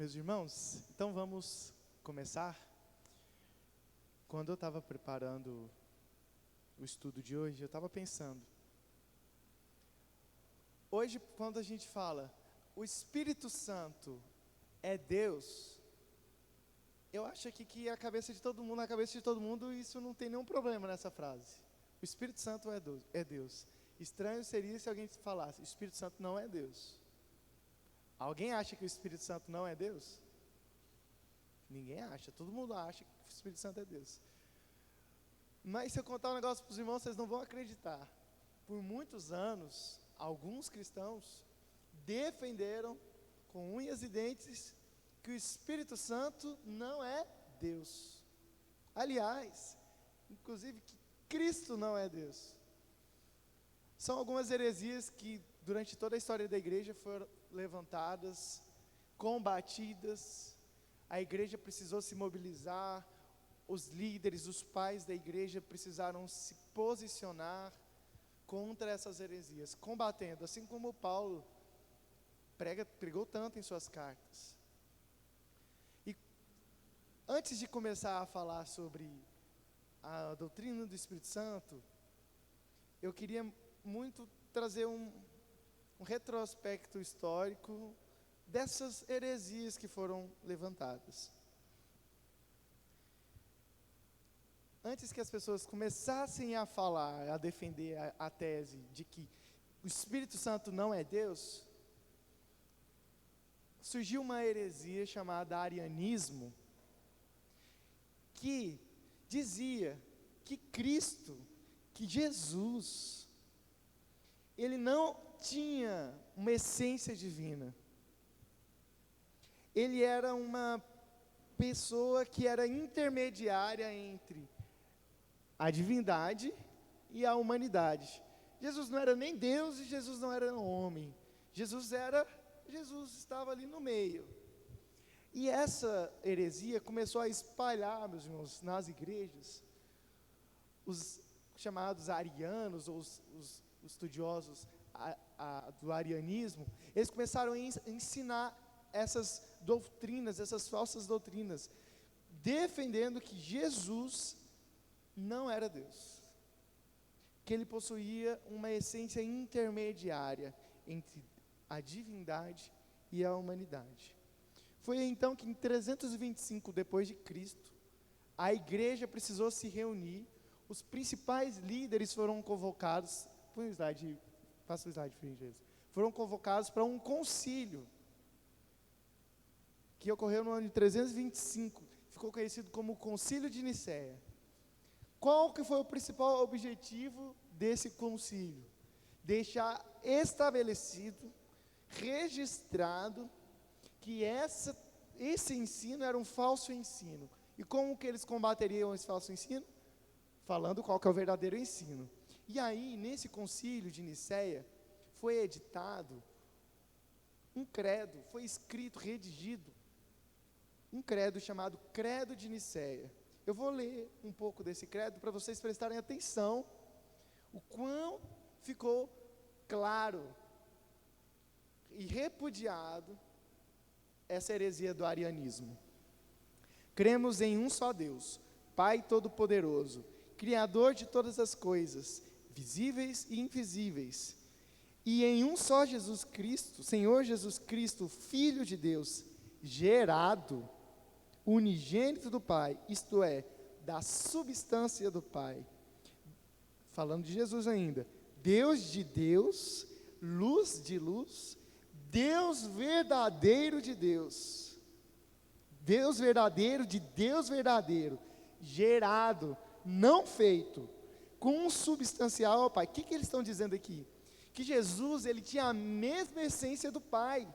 Meus irmãos, então vamos começar. Quando eu estava preparando o estudo de hoje, eu estava pensando. Hoje, quando a gente fala, o Espírito Santo é Deus, eu acho que na cabeça de todo mundo, isso não tem nenhum problema nessa frase. O Espírito Santo é Deus. Estranho seria se alguém falasse, o Espírito Santo não é Deus. Alguém acha que o Espírito Santo não é Deus? Ninguém acha, todo mundo acha que o Espírito Santo é Deus. Mas se eu contar um negócio para os irmãos, vocês não vão acreditar. Por muitos anos, alguns cristãos defenderam com unhas e dentes que o Espírito Santo não é Deus. Aliás, inclusive que Cristo não é Deus. São algumas heresias que durante toda a história da igreja foram levantadas, combatidas. A igreja precisou se mobilizar, os líderes, os pais da igreja precisaram se posicionar contra essas heresias, combatendo, assim como Paulo pregou tanto em suas cartas. E antes de começar a falar sobre a doutrina do Espírito Santo, eu queria muito trazer um retrospecto histórico dessas heresias que foram levantadas. Antes que as pessoas começassem a falar, a defender a tese de que o Espírito Santo não é Deus, surgiu uma heresia chamada arianismo, que dizia que Cristo, que Jesus, ele não tinha uma essência divina. Ele era uma pessoa que era intermediária entre a divindade e a humanidade. Jesus não era nem Deus e Jesus não era homem. Jesus estava ali no meio. E essa heresia começou a espalhar, meus irmãos, nas igrejas. Os chamados arianos, ou os estudiosos do arianismo, eles começaram a ensinar essas doutrinas, essas falsas doutrinas, defendendo que Jesus não era Deus, que ele possuía uma essência intermediária entre a divindade e a humanidade. Foi então que em 325 depois de Cristo, a igreja precisou se reunir, os principais líderes foram convocados, passa o slide, foram convocados para um concílio, que ocorreu no ano de 325, ficou conhecido como o Concílio de Nicéia. Qual que foi o principal objetivo desse concílio? Deixar estabelecido, registrado, que esse ensino era um falso ensino. E como que eles combateriam esse falso ensino? Falando qual que é o verdadeiro ensino. E aí, nesse concílio de Nicéia, foi editado um credo, foi escrito, redigido, um credo chamado Credo de Nicéia. Eu vou ler um pouco desse credo para vocês prestarem atenção o quão ficou claro e repudiado essa heresia do arianismo. Cremos em um só Deus, Pai Todo-Poderoso, Criador de todas as coisas, visíveis e invisíveis, e em um só Jesus Cristo, Senhor Jesus Cristo, Filho de Deus, gerado, unigênito do Pai, isto é, da substância do Pai. Falando de Jesus ainda, Deus de Deus, luz de luz, Deus verdadeiro de Deus, Deus verdadeiro de Deus verdadeiro, gerado, não feito, consubstancial ao Pai. O que eles estão dizendo aqui? Que Jesus, ele tinha a mesma essência do Pai.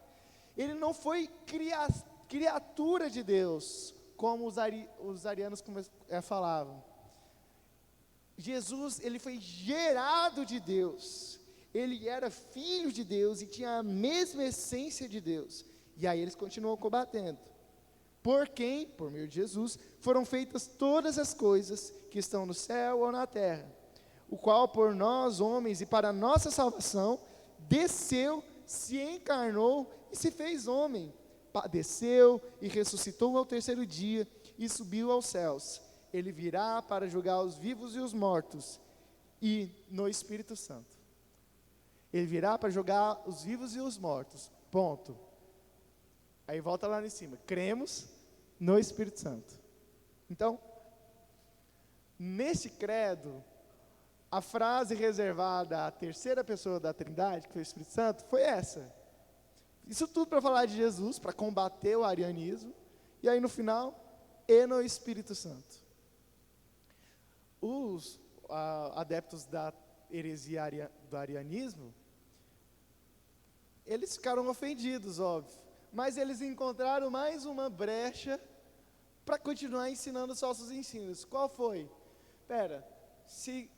Ele não foi criatura de Deus, como os arianos falavam. Jesus, ele foi gerado de Deus. Ele era filho de Deus e tinha a mesma essência de Deus. E aí eles continuam combatendo. Por quem, por meio de Jesus, foram feitas todas as coisas que estão no céu ou na terra, o qual por nós homens e para nossa salvação desceu, se encarnou e se fez homem, padeceu e ressuscitou ao terceiro dia e subiu aos céus. Ele virá para julgar os vivos e os mortos, e no Espírito Santo. Ele virá para julgar os vivos e os mortos, ponto. Aí volta lá em cima, cremos no Espírito Santo. Então, nesse credo, a frase reservada à terceira pessoa da Trindade, que foi o Espírito Santo, foi essa. Isso tudo para falar de Jesus, para combater o arianismo, e aí no final, e no Espírito Santo. Os adeptos da heresia do arianismo, eles ficaram ofendidos, óbvio, mas eles encontraram mais uma brecha para continuar ensinando os falsos ensinos. Qual foi? Se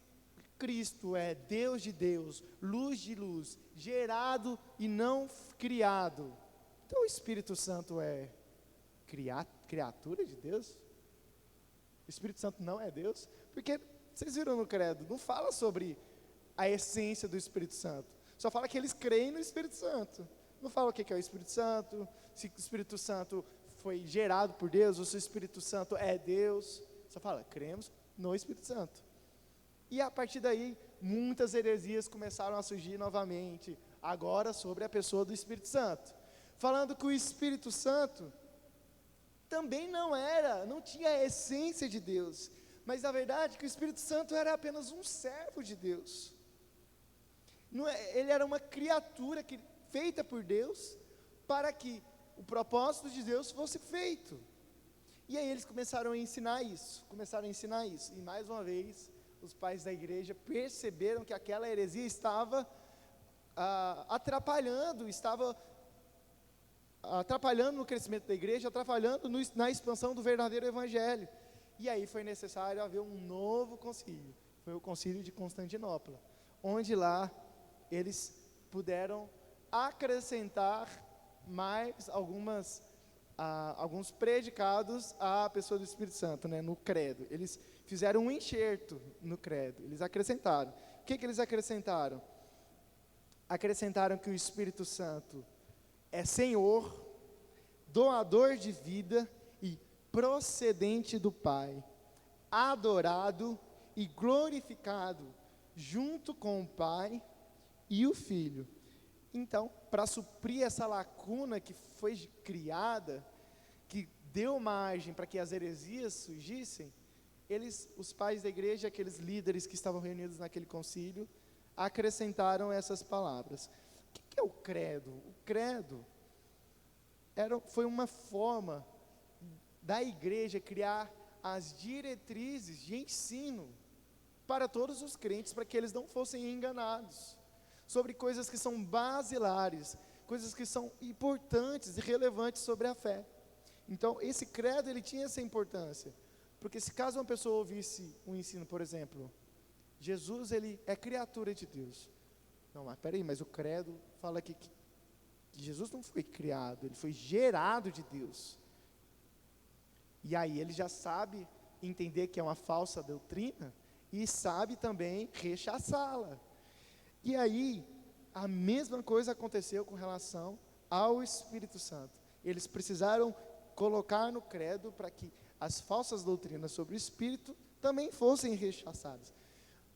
Cristo é Deus de Deus, luz de luz, gerado e não criado, então o Espírito Santo é criatura de Deus? O Espírito Santo não é Deus? Porque, vocês viram no credo, não fala sobre a essência do Espírito Santo, só fala que eles creem no Espírito Santo. Não fala o que é o Espírito Santo, se o Espírito Santo foi gerado por Deus, ou se o Espírito Santo é Deus. Só fala, cremos no Espírito Santo. E a partir daí, muitas heresias começaram a surgir novamente, agora sobre a pessoa do Espírito Santo, falando que o Espírito Santo também não tinha a essência de Deus, mas na verdade que o Espírito Santo era apenas um servo de Deus. Ele era uma criatura feita por Deus, para que o propósito de Deus fosse feito. E aí eles começaram a ensinar isso, e mais uma vez, os pais da igreja perceberam que aquela heresia estava atrapalhando no crescimento da igreja, atrapalhando na expansão do verdadeiro evangelho. E aí foi necessário haver um novo concílio, foi o concílio de Constantinopla, onde lá eles puderam acrescentar mais alguns predicados à pessoa do Espírito Santo, no credo. Eles fizeram um enxerto no credo, eles acrescentaram. O que eles acrescentaram? Acrescentaram que o Espírito Santo é Senhor, doador de vida e procedente do Pai, adorado e glorificado junto com o Pai e o Filho. Então, para suprir essa lacuna que foi criada, que deu margem para que as heresias surgissem, os pais da igreja, aqueles líderes que estavam reunidos naquele concílio, acrescentaram essas palavras. O que é o credo? O credo foi uma forma da igreja criar as diretrizes de ensino para todos os crentes, para que eles não fossem enganados sobre coisas que são basilares, coisas que são importantes e relevantes sobre a fé. Então, esse credo, ele tinha essa importância, porque se caso uma pessoa ouvisse um ensino, por exemplo, Jesus, ele é criatura de Deus. Não, mas peraí, mas o credo fala aqui que Jesus não foi criado, ele foi gerado de Deus. E aí ele já sabe entender que é uma falsa doutrina, e sabe também rechaçá-la. E aí, a mesma coisa aconteceu com relação ao Espírito Santo. Eles precisaram colocar no credo para que as falsas doutrinas sobre o Espírito também fossem rechaçadas.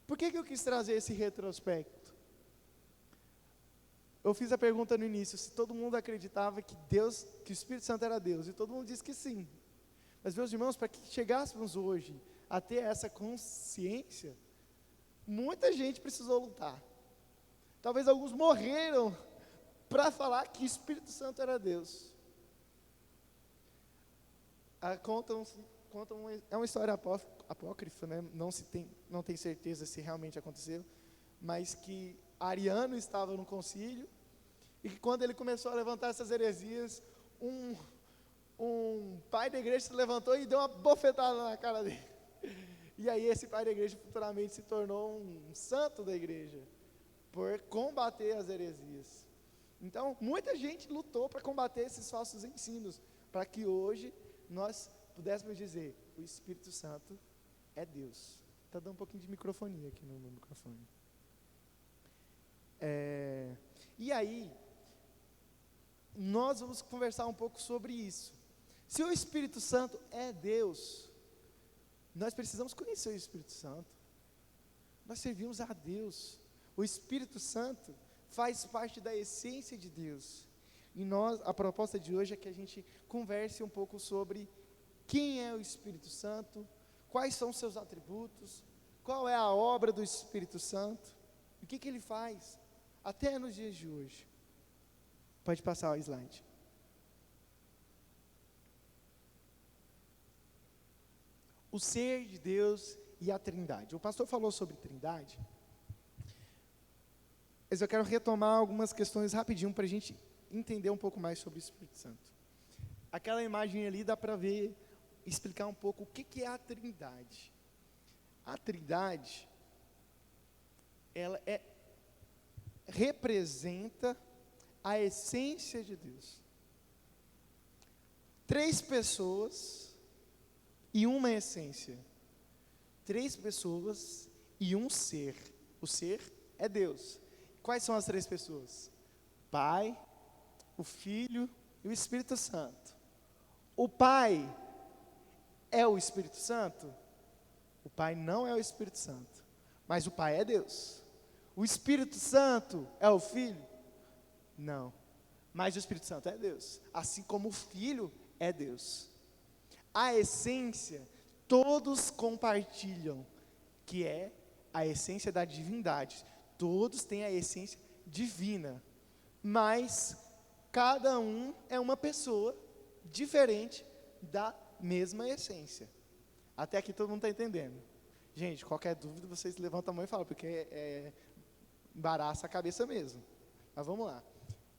Por que eu quis trazer esse retrospecto? Eu fiz a pergunta no início, se todo mundo acreditava que o Espírito Santo era Deus, e todo mundo disse que sim. Mas, meus irmãos, para que chegássemos hoje a ter essa consciência, muita gente precisou lutar. Talvez alguns morreram para falar que o Espírito Santo era Deus. É uma história apócrifa, não tem certeza se realmente aconteceu, mas que Ariano estava no concílio, e que quando ele começou a levantar essas heresias, um pai da igreja se levantou e deu uma bofetada na cara dele. E aí esse pai da igreja futuramente se tornou um santo da igreja, por combater as heresias. Então, muita gente lutou para combater esses falsos ensinos, para que hoje nós pudéssemos dizer, o Espírito Santo é Deus. Está dando um pouquinho de microfonia aqui no meu microfone. E aí, nós vamos conversar um pouco sobre isso. Se o Espírito Santo é Deus, nós precisamos conhecer o Espírito Santo. Nós servimos a Deus. O Espírito Santo faz parte da essência de Deus. E a proposta de hoje é que a gente converse um pouco sobre quem é o Espírito Santo, quais são os seus atributos, qual é a obra do Espírito Santo, o que ele faz, até nos dias de hoje. Pode passar o slide. O ser de Deus e a Trindade. O pastor falou sobre Trindade, mas eu quero retomar algumas questões rapidinho para a gente entender um pouco mais sobre o Espírito Santo. Aquela imagem ali dá para ver, explicar um pouco o que é a Trindade. A Trindade, ela representa a essência de Deus. 3 pessoas e uma essência. 3 pessoas e um ser. O ser é Deus. Quais são as 3 pessoas? Pai, o Filho e o Espírito Santo. O Pai é o Espírito Santo? O Pai não é o Espírito Santo, mas o Pai é Deus. O Espírito Santo é o Filho? Não, mas o Espírito Santo é Deus, assim como o Filho é Deus. A essência, todos compartilham, que é a essência da divindade. Todos têm a essência divina, mas cada um é uma pessoa diferente da mesma essência. Até aqui todo mundo está entendendo. Gente, qualquer dúvida vocês levantam a mão e falam, porque embaraça a cabeça mesmo. Mas vamos lá.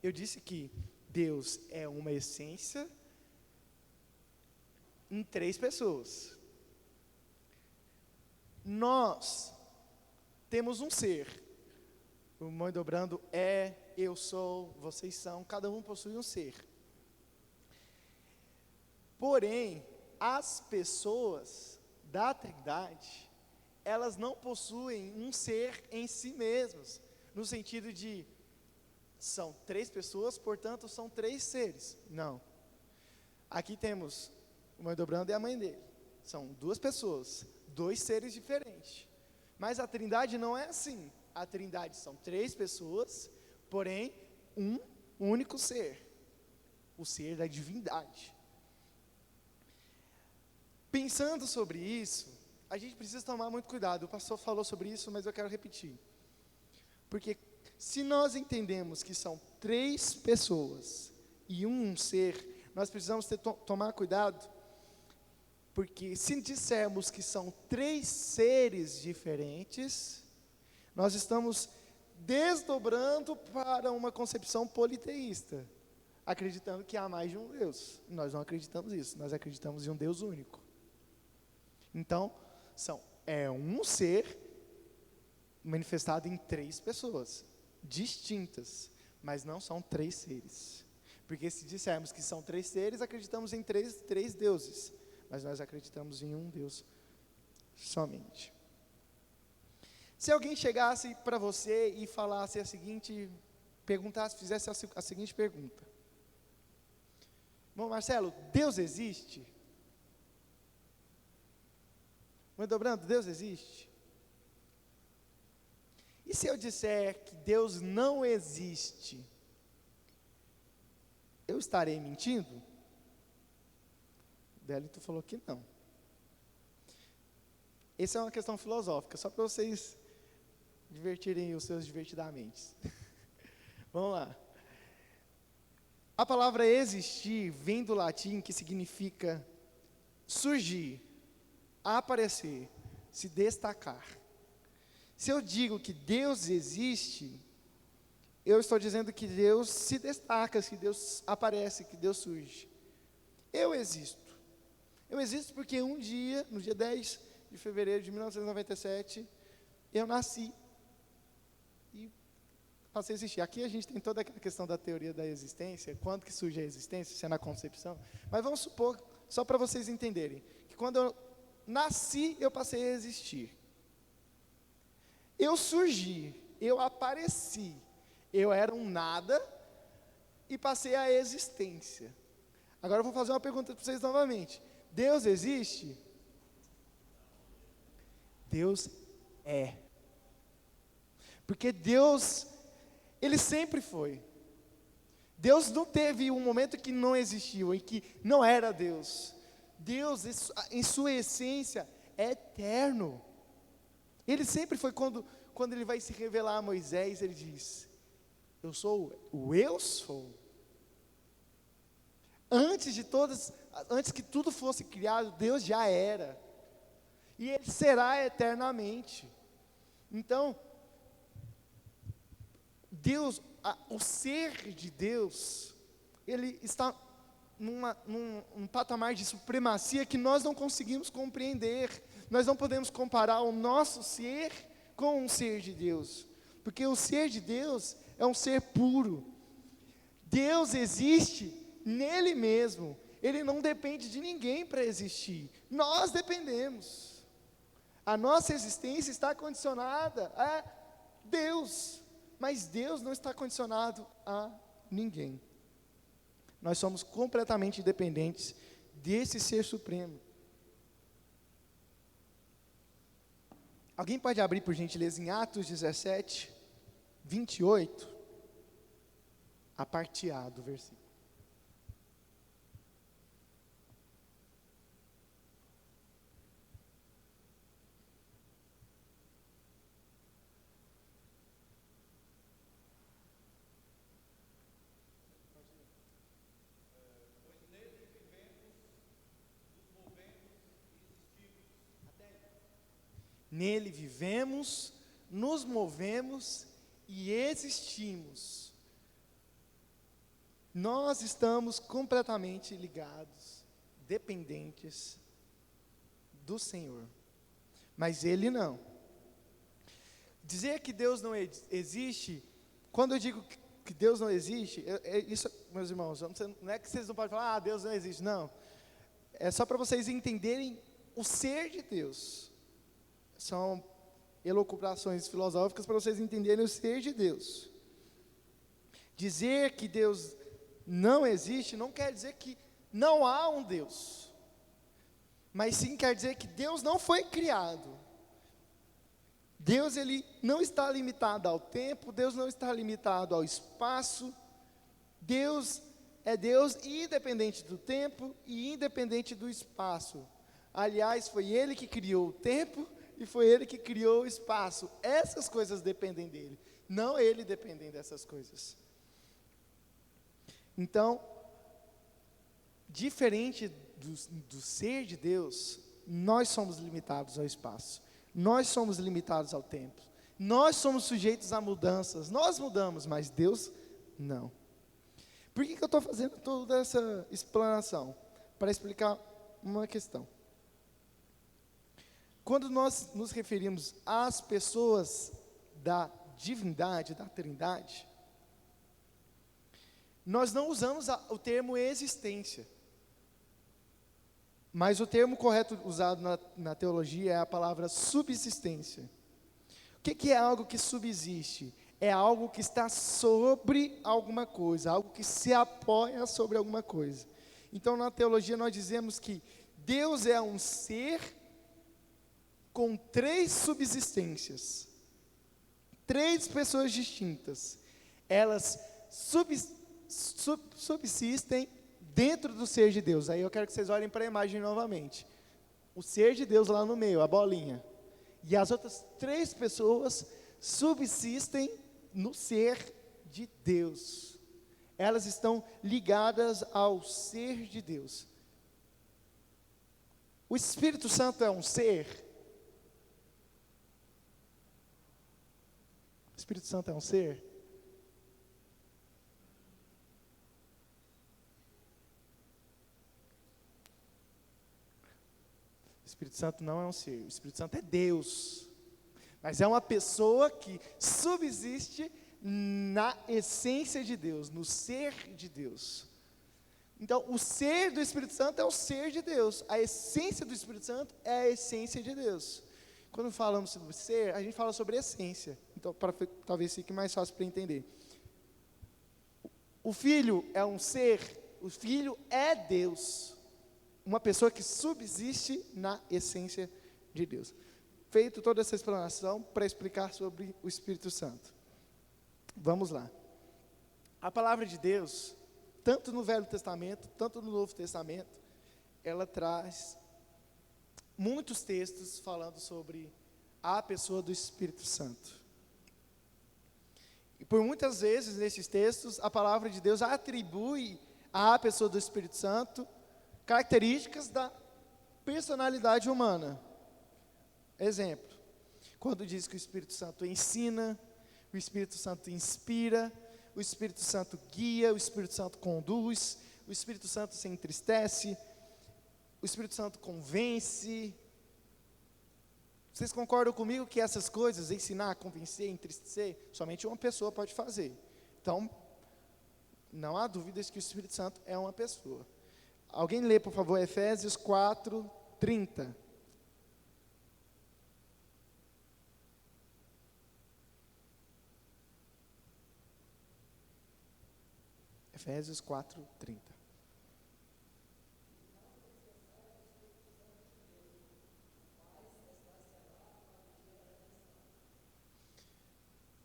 Eu disse que Deus é uma essência em 3 pessoas. Nós temos um ser. O Mãe Dobrando é, eu sou, vocês são, cada um possui um ser. Porém, as pessoas da Trindade, elas não possuem um ser em si mesmas, no sentido de, são 3 pessoas, portanto são 3 seres. Não. Aqui temos o Mãe Dobrando e a mãe dele. São 2 pessoas, 2 seres diferentes. Mas a Trindade não é assim. A Trindade são 3 pessoas, porém um único ser. O ser da divindade. Pensando sobre isso, a gente precisa tomar muito cuidado. O pastor falou sobre isso, mas eu quero repetir. Porque se nós entendemos que são 3 pessoas e um ser, nós precisamos tomar cuidado, porque se dissermos que são 3 seres diferentes, nós estamos desdobrando para uma concepção politeísta, acreditando que há mais de um Deus. Nós não acreditamos nisso, nós acreditamos em um Deus único. Então, é um ser manifestado em 3 pessoas distintas, mas não são 3 seres. Porque se dissermos que são 3 seres, acreditamos em três deuses, mas nós acreditamos em um Deus somente. Se alguém chegasse para você e falasse fizesse a seguinte pergunta: bom, Marcelo, Deus existe? Mãe Dobrando, Deus existe? E se eu disser que Deus não existe, eu estarei mentindo? Délito falou que não. Essa é uma questão filosófica, só para vocês divertirem os seus divertidamente. Vamos lá. A palavra existir vem do latim, que significa surgir, aparecer, se destacar. Se eu digo que Deus existe, eu estou dizendo que Deus se destaca, que Deus aparece, que Deus surge. Eu existo. Eu existo porque um dia, no dia 10 de fevereiro de 1997, eu nasci e passei a existir. Aqui a gente tem toda aquela questão da teoria da existência, quando que surge a existência, se é na concepção. Mas vamos supor, só para vocês entenderem, que quando eu nasci, eu passei a existir. Eu surgi, eu apareci, eu era um nada, e passei à existência. Agora eu vou fazer uma pergunta para vocês novamente. Deus existe? Deus é. Porque Deus, Ele sempre foi. Deus não teve um momento que não existiu, em que não era Deus. Deus, em sua essência, é eterno. Ele sempre foi, quando Ele vai se revelar a Moisés, Ele diz: eu sou o eu sou. Antes que tudo fosse criado, Deus já era. E Ele será eternamente. Então, Deus, o ser de Deus, Ele está num patamar de supremacia que nós não conseguimos compreender. Nós não podemos comparar o nosso ser com o ser de Deus, porque o ser de Deus é um ser puro. Deus existe nele mesmo, Ele não depende de ninguém para existir, nós dependemos. A nossa existência está condicionada a Deus, mas Deus não está condicionado a ninguém. Nós somos completamente dependentes desse ser supremo. Alguém pode abrir, por gentileza, em Atos 17, 28, a parte A do versículo. Nele vivemos, nos movemos e existimos. Nós estamos completamente ligados, dependentes do Senhor. Mas Ele não. Dizer que Deus não existe, quando eu digo que Deus não existe, isso, meus irmãos, não é que vocês não podem falar, Deus não existe, não. É só para vocês entenderem o ser de Deus. São elucubrações filosóficas para vocês entenderem o ser de Deus. Dizer que Deus não existe não quer dizer que não há um Deus, mas sim quer dizer que Deus não foi criado. Deus, Ele não está limitado ao tempo, Deus não está limitado ao espaço. Deus é Deus independente do tempo e independente do espaço. Aliás, foi Ele que criou o tempo e foi Ele que criou o espaço. Essas coisas dependem dEle, não Ele dependem dessas coisas. Então, diferente do ser de Deus, nós somos limitados ao espaço, nós somos limitados ao tempo, nós somos sujeitos a mudanças, nós mudamos, mas Deus não. Por que eu estou fazendo toda essa explanação? Para explicar uma questão. Quando nós nos referimos às pessoas da divindade, da Trindade, nós não usamos o termo existência, mas o termo correto usado na teologia é a palavra subsistência. O que é algo que subsiste? É algo que está sobre alguma coisa, algo que se apoia sobre alguma coisa. Então, na teologia nós dizemos que Deus é um ser com 3 subsistências, 3 pessoas distintas. Elas subsistem dentro do ser de Deus. Aí eu quero que vocês olhem para a imagem novamente. O ser de Deus lá no meio, a bolinha. E as outras 3 pessoas subsistem no ser de Deus. Elas estão ligadas ao ser de Deus. O Espírito Santo é um ser? O Espírito Santo é um ser? O Espírito Santo não é um ser, o Espírito Santo é Deus. Mas é uma pessoa que subsiste na essência de Deus, no ser de Deus. Então, o ser do Espírito Santo é o ser de Deus. A essência do Espírito Santo é a essência de Deus. Quando falamos sobre ser, a gente fala sobre essência. Então, talvez fique mais fácil para entender. O Filho é um ser, o Filho é Deus, uma pessoa que subsiste na essência de Deus. Feito toda essa explanação para explicar sobre o Espírito Santo. Vamos lá. A palavra de Deus, tanto no Velho Testamento, tanto no Novo Testamento, ela traz muitos textos falando sobre a pessoa do Espírito Santo. E por muitas vezes nesses textos, a palavra de Deus atribui à pessoa do Espírito Santo características da personalidade humana. Exemplo, quando diz que o Espírito Santo ensina, o Espírito Santo inspira, o Espírito Santo guia, o Espírito Santo conduz, o Espírito Santo se entristece, o Espírito Santo convence. Vocês concordam comigo que essas coisas, ensinar, convencer, entristecer, somente uma pessoa pode fazer? Então, não há dúvidas que o Espírito Santo é uma pessoa. Alguém lê, por favor, Efésios 4, 30. Efésios 4, 30.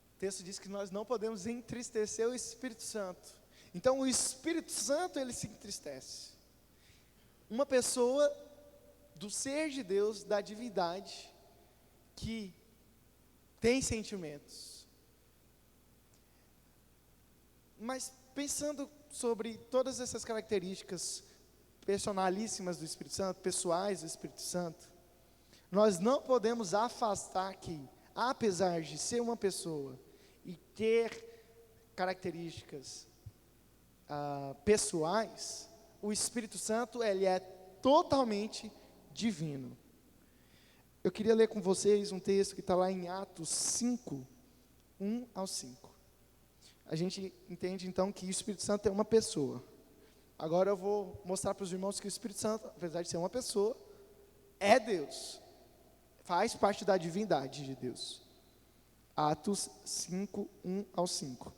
O texto diz que nós não podemos entristecer o Espírito Santo. Então o Espírito Santo, ele se entristece. Uma pessoa do ser de Deus, da divindade, que tem sentimentos. Mas pensando sobre todas essas características personalíssimas do Espírito Santo, pessoais do Espírito Santo, nós não podemos afastar que, apesar de ser uma pessoa e ter características pessoais, o Espírito Santo, ele é totalmente divino. Eu queria ler com vocês um texto que está lá em Atos 5, 1 ao 5. A gente entende então que o Espírito Santo é uma pessoa. Agora eu vou mostrar para os irmãos que o Espírito Santo, apesar de ser uma pessoa, é Deus. Faz parte da divindade de Deus. Atos 5, 1 ao 5.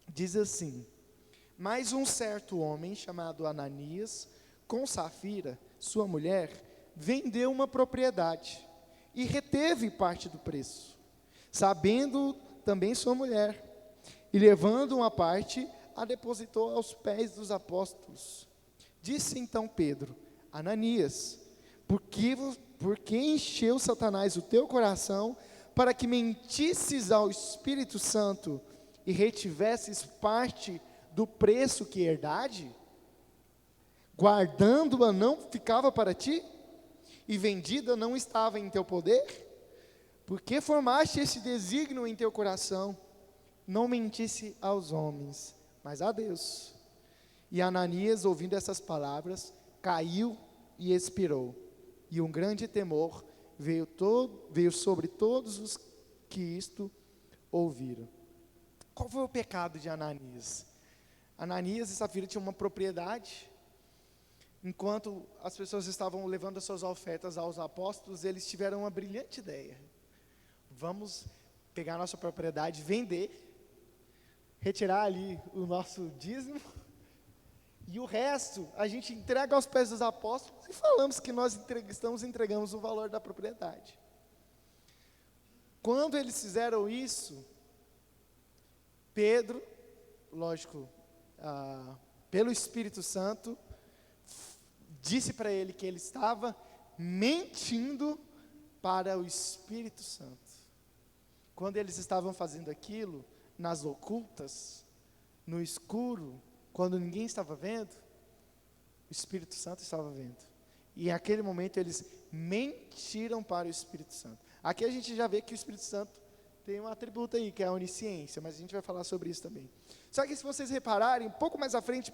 Diz assim: mas um certo homem chamado Ananias, com Safira, sua mulher, vendeu uma propriedade e reteve parte do preço, sabendo também sua mulher, e levando uma parte, a depositou aos pés dos apóstolos. Disse então Pedro: Ananias, por que encheu Satanás o teu coração para que mentisses ao Espírito Santo e retivesses parte do preço que herdade? Guardando-a não ficava para ti? E vendida não estava em teu poder? Por que formaste esse desígnio em teu coração? Não mentisse aos homens, mas a Deus. E Ananias, ouvindo essas palavras, caiu e expirou. E um grande temor veio sobre todos os que isto ouviram. Qual foi o pecado de Ananias? Ananias e Safira tinham uma propriedade. Enquanto as pessoas estavam levando as suas ofertas aos apóstolos, eles tiveram uma brilhante ideia. Vamos pegar a nossa propriedade, vender, retirar ali o nosso dízimo, e o resto a gente entrega aos pés dos apóstolos e falamos que nós entregamos o valor da propriedade. Quando eles fizeram isso, Pedro, lógico, pelo Espírito Santo, disse para ele que ele estava mentindo para o Espírito Santo. Quando eles estavam fazendo aquilo, nas ocultas, no escuro, quando ninguém estava vendo, o Espírito Santo estava vendo. E naquele momento eles mentiram para o Espírito Santo. Aqui a gente já vê que o Espírito Santo tem um atributo aí, que é a onisciência, mas a gente vai falar sobre isso também. Só que se vocês repararem, um pouco mais à frente,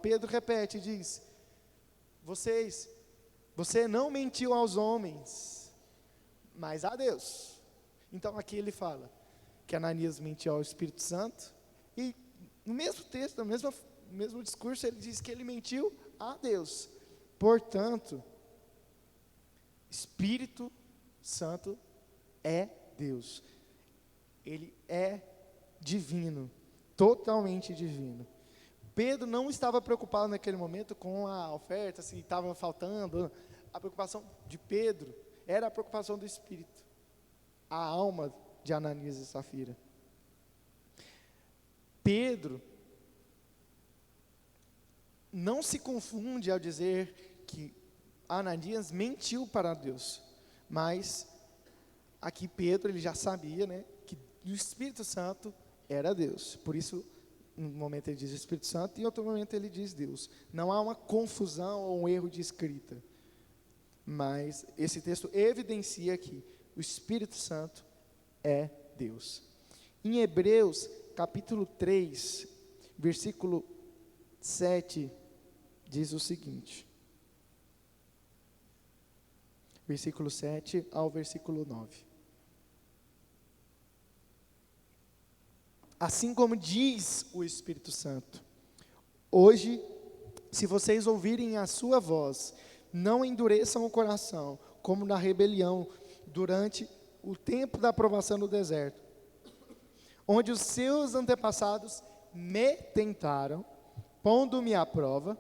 Pedro repete e diz: você não mentiu aos homens, mas a Deus. Então aqui ele fala que Ananias mentiu ao Espírito Santo, e no mesmo texto, no mesmo discurso, ele diz que ele mentiu a Deus. Portanto, Espírito Santo é Deus, ele é divino, totalmente divino. Pedro não estava preocupado naquele momento com a oferta, se estava faltando. A preocupação de Pedro era a preocupação do Espírito, a alma de Ananias e Safira. Pedro não se confunde ao dizer que Ananias mentiu para Deus, mas aqui Pedro ele já sabia, né, que o Espírito Santo era Deus. Por isso, em um momento ele diz Espírito Santo, e em outro momento ele diz Deus. Não há uma confusão ou um erro de escrita, mas esse texto evidencia que o Espírito Santo é Deus. Em Hebreus, capítulo 3, versículo 7, diz o seguinte, versículo 7 ao versículo 9. Assim como diz o Espírito Santo, hoje, se vocês ouvirem a sua voz, não endureçam o coração, como na rebelião, durante o tempo da provação no deserto, onde os seus antepassados me tentaram, pondo-me à prova,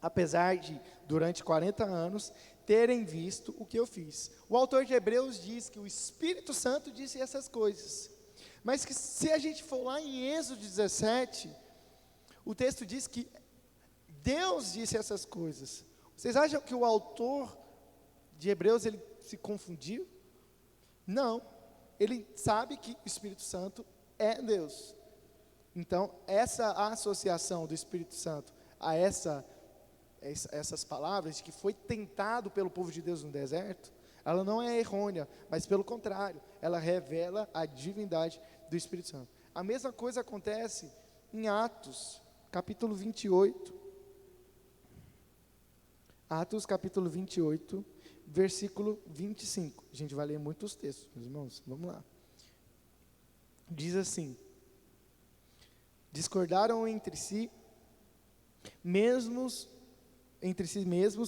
apesar de, durante 40 anos, terem visto o que eu fiz. O autor de Hebreus diz que o Espírito Santo disse essas coisas, mas que se a gente for lá em Êxodo 17, o texto diz que Deus disse essas coisas. Vocês acham que o autor de Hebreus, ele se confundiu? Não, ele sabe que o Espírito Santo é Deus. Então, essa associação do Espírito Santo a essas palavras, de que foi tentado pelo povo de Deus no deserto, ela não é errônea, mas pelo contrário, ela revela a divindade do Espírito Santo. A mesma coisa acontece em Atos, capítulo 28. Atos, capítulo 28, versículo 25. A gente vai ler muitos textos, meus irmãos, vamos lá. Diz assim: discordaram entre si mesmos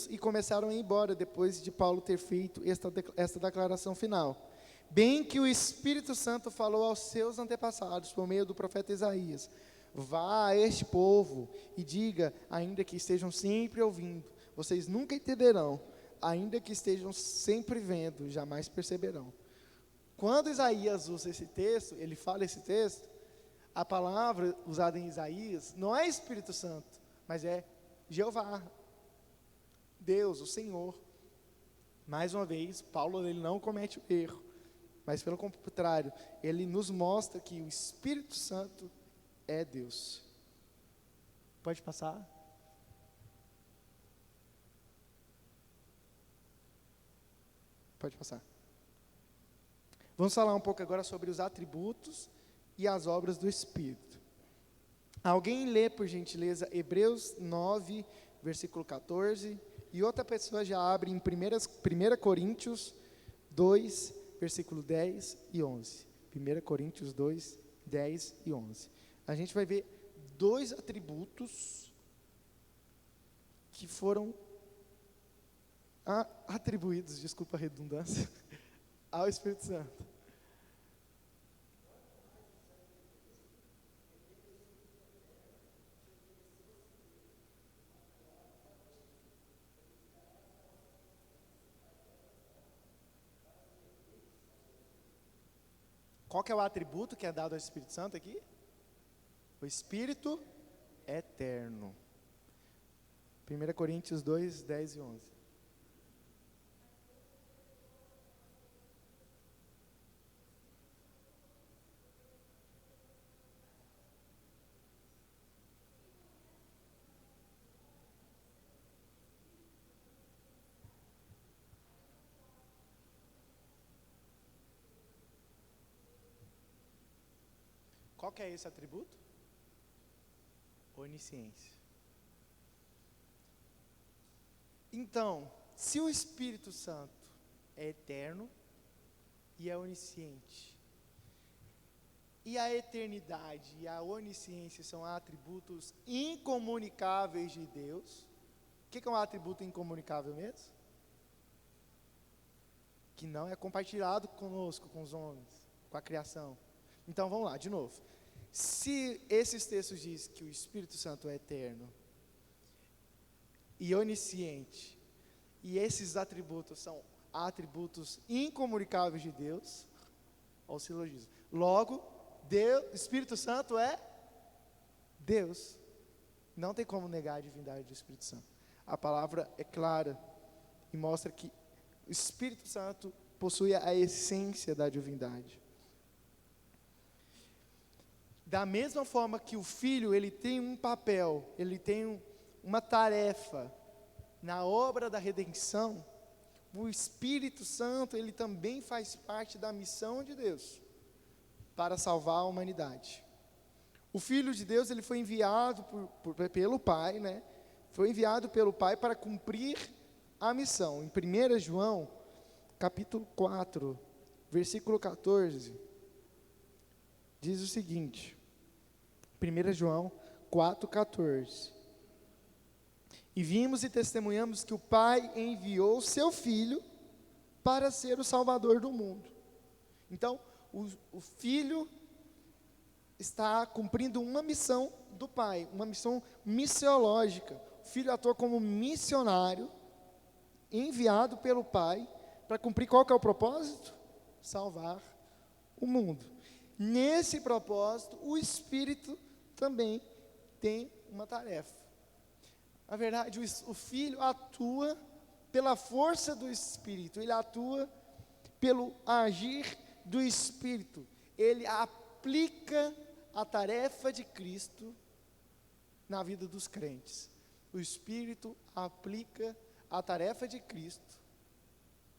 e começaram a ir embora, depois de Paulo ter feito esta declaração final. Bem que o Espírito Santo falou aos seus antepassados, por meio do profeta Isaías: vá a este povo e diga, ainda que estejam sempre ouvindo, vocês nunca entenderão, ainda que estejam sempre vendo, jamais perceberão. Quando Isaías usa esse texto, ele fala esse texto, a palavra usada em Isaías não é Espírito Santo, mas é Jeová, Deus, o Senhor. Mais uma vez, Paulo ele não comete o erro, mas pelo contrário, ele nos mostra que o Espírito Santo é Deus. Pode passar? Pode passar. Vamos falar um pouco agora sobre os atributos e as obras do Espírito. Alguém lê, por gentileza, Hebreus 9, versículo 14, e outra pessoa já abre em 1 Coríntios 2, versículo 10 e 11. 1 Coríntios 2, 10 e 11. A gente vai ver dois atributos que foram atribuídos, desculpa a redundância, ao Espírito Santo. Qual que é o atributo que é dado ao Espírito Santo aqui? O Espírito eterno. 1 Coríntios 2, 10 e 11. Qual que é esse atributo? Onisciência. Então, se o Espírito Santo é eterno e é onisciente, e a eternidade e a onisciência são atributos incomunicáveis de Deus, o que é um atributo incomunicável mesmo? Que não é compartilhado conosco, com os homens, com a criação. Então, vamos lá, de novo. Se esses textos dizem que o Espírito Santo é eterno e onisciente, e esses atributos são atributos incomunicáveis de Deus, ao silogismo. Logo, Deus, Espírito Santo é Deus. Não tem como negar a divindade do Espírito Santo. A palavra é clara e mostra que o Espírito Santo possui a essência da divindade. Da mesma forma que o Filho, ele tem um papel, ele tem uma tarefa na obra da redenção, o Espírito Santo, ele também faz parte da missão de Deus para salvar a humanidade. O Filho de Deus, ele foi enviado pelo Pai, né? Foi enviado pelo Pai para cumprir a missão. Em 1 João, capítulo 4, versículo 14, diz o seguinte, 1 João 4, 14. E vimos e testemunhamos que o Pai enviou o seu Filho para ser o Salvador do mundo. Então, o Filho está cumprindo uma missão do Pai, uma missão missiológica. O Filho atua como missionário, enviado pelo Pai, para cumprir qual que é o propósito? Salvar o mundo. Nesse propósito, o Espírito também tem uma tarefa. Na verdade, o Filho atua pela força do Espírito, ele atua pelo agir do Espírito, ele aplica a tarefa de Cristo na vida dos crentes. O Espírito aplica a tarefa de Cristo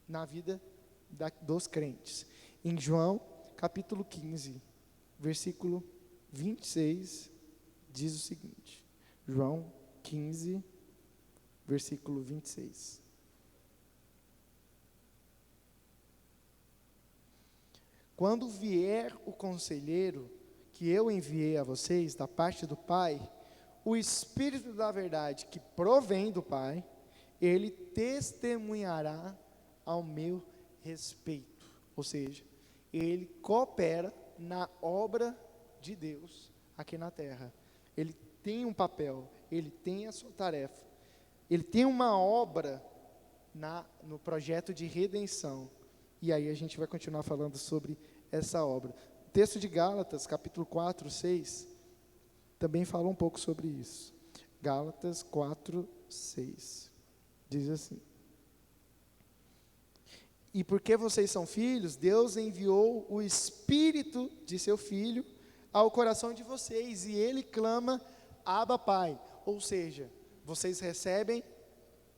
na vida dos crentes. Em João, capítulo 15, versículo 26, diz o seguinte, João 15, versículo 26. Quando vier o conselheiro que eu enviei a vocês da parte do Pai, o Espírito da verdade que provém do Pai, ele testemunhará ao meu respeito. Ou seja, ele coopera na obra de Deus aqui na terra. Ele tem um papel, ele tem a sua tarefa, ele tem uma obra no projeto de redenção. E aí a gente vai continuar falando sobre essa obra. O texto de Gálatas, capítulo 4, 6, também fala um pouco sobre isso. Gálatas 4, 6. Diz assim: e porque vocês são filhos, Deus enviou o Espírito de seu Filho ao coração de vocês, e ele clama, Abba, Pai. Ou seja, vocês recebem,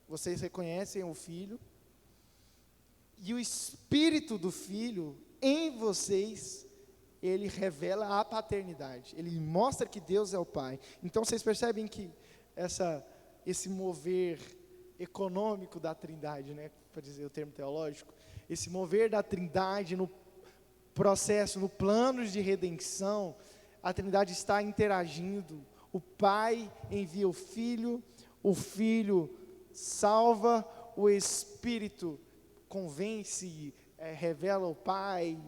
vocês reconhecem o Filho, e o Espírito do Filho em vocês, ele revela a paternidade, ele mostra que Deus é o Pai. Então vocês percebem que esse mover econômico da Trindade, né, para dizer o termo teológico, esse mover da Trindade no processo, no plano de redenção, a Trindade está interagindo. O Pai envia o Filho salva, o Espírito convence, revela o Pai,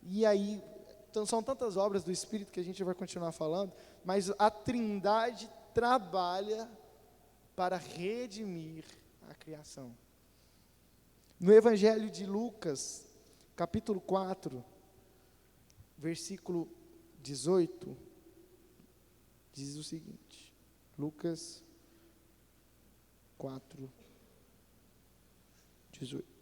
e aí, então são tantas obras do Espírito que a gente vai continuar falando, mas a Trindade trabalha para redimir a criação. No Evangelho de Lucas, capítulo 4, versículo 18, diz o seguinte, Lucas 4, 18.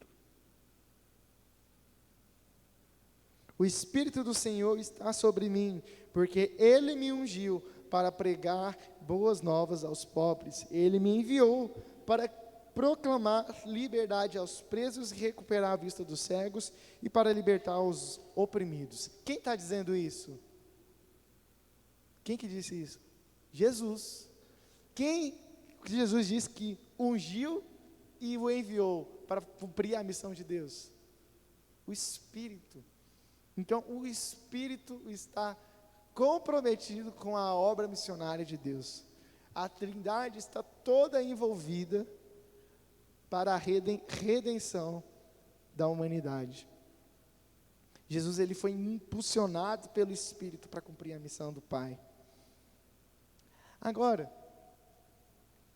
O Espírito do Senhor está sobre mim, porque Ele me ungiu para pregar boas novas aos pobres. Ele me enviou para proclamar liberdade aos presos e recuperar a vista dos cegos e para libertar os oprimidos. Quem está dizendo isso? Quem que disse isso? Jesus. Quem Jesus disse que ungiu e o enviou para cumprir a missão de Deus? O Espírito. Então, o Espírito está comprometido com a obra missionária de Deus. A Trindade está toda envolvida para a redenção da humanidade. Jesus ele foi impulsionado pelo Espírito para cumprir a missão do Pai. Agora,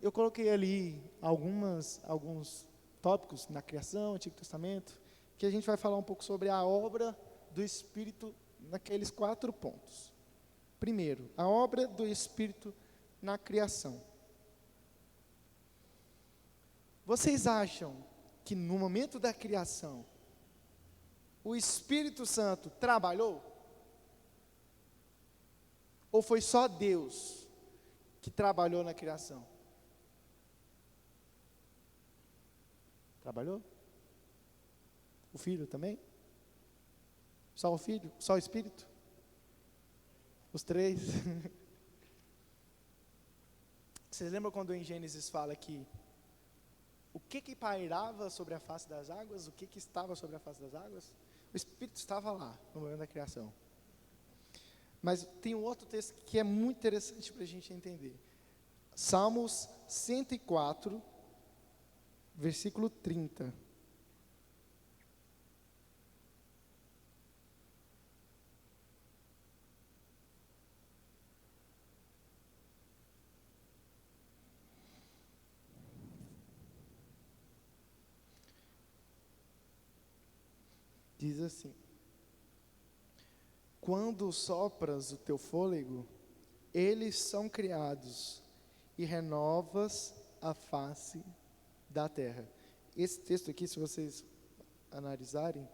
eu coloquei ali alguns tópicos na criação, Antigo Testamento, que a gente vai falar um pouco sobre a obra do Espírito naqueles 4 pontos. Primeiro, a obra do Espírito na criação. Vocês acham que no momento da criação, o Espírito Santo trabalhou? Ou foi só Deus que trabalhou na criação? Trabalhou? O Filho também? Só o Filho? Só o Espírito? Os 3? Vocês lembram quando em Gênesis fala que o que pairava sobre a face das águas? O que estava sobre a face das águas? O Espírito estava lá, no momento da criação. Mas tem um outro texto que é muito interessante para a gente entender. Salmos 104, versículo 30. Diz assim: quando sopras o teu fôlego, eles são criados, e renovas a face da terra. Esse texto aqui, se vocês analisarem,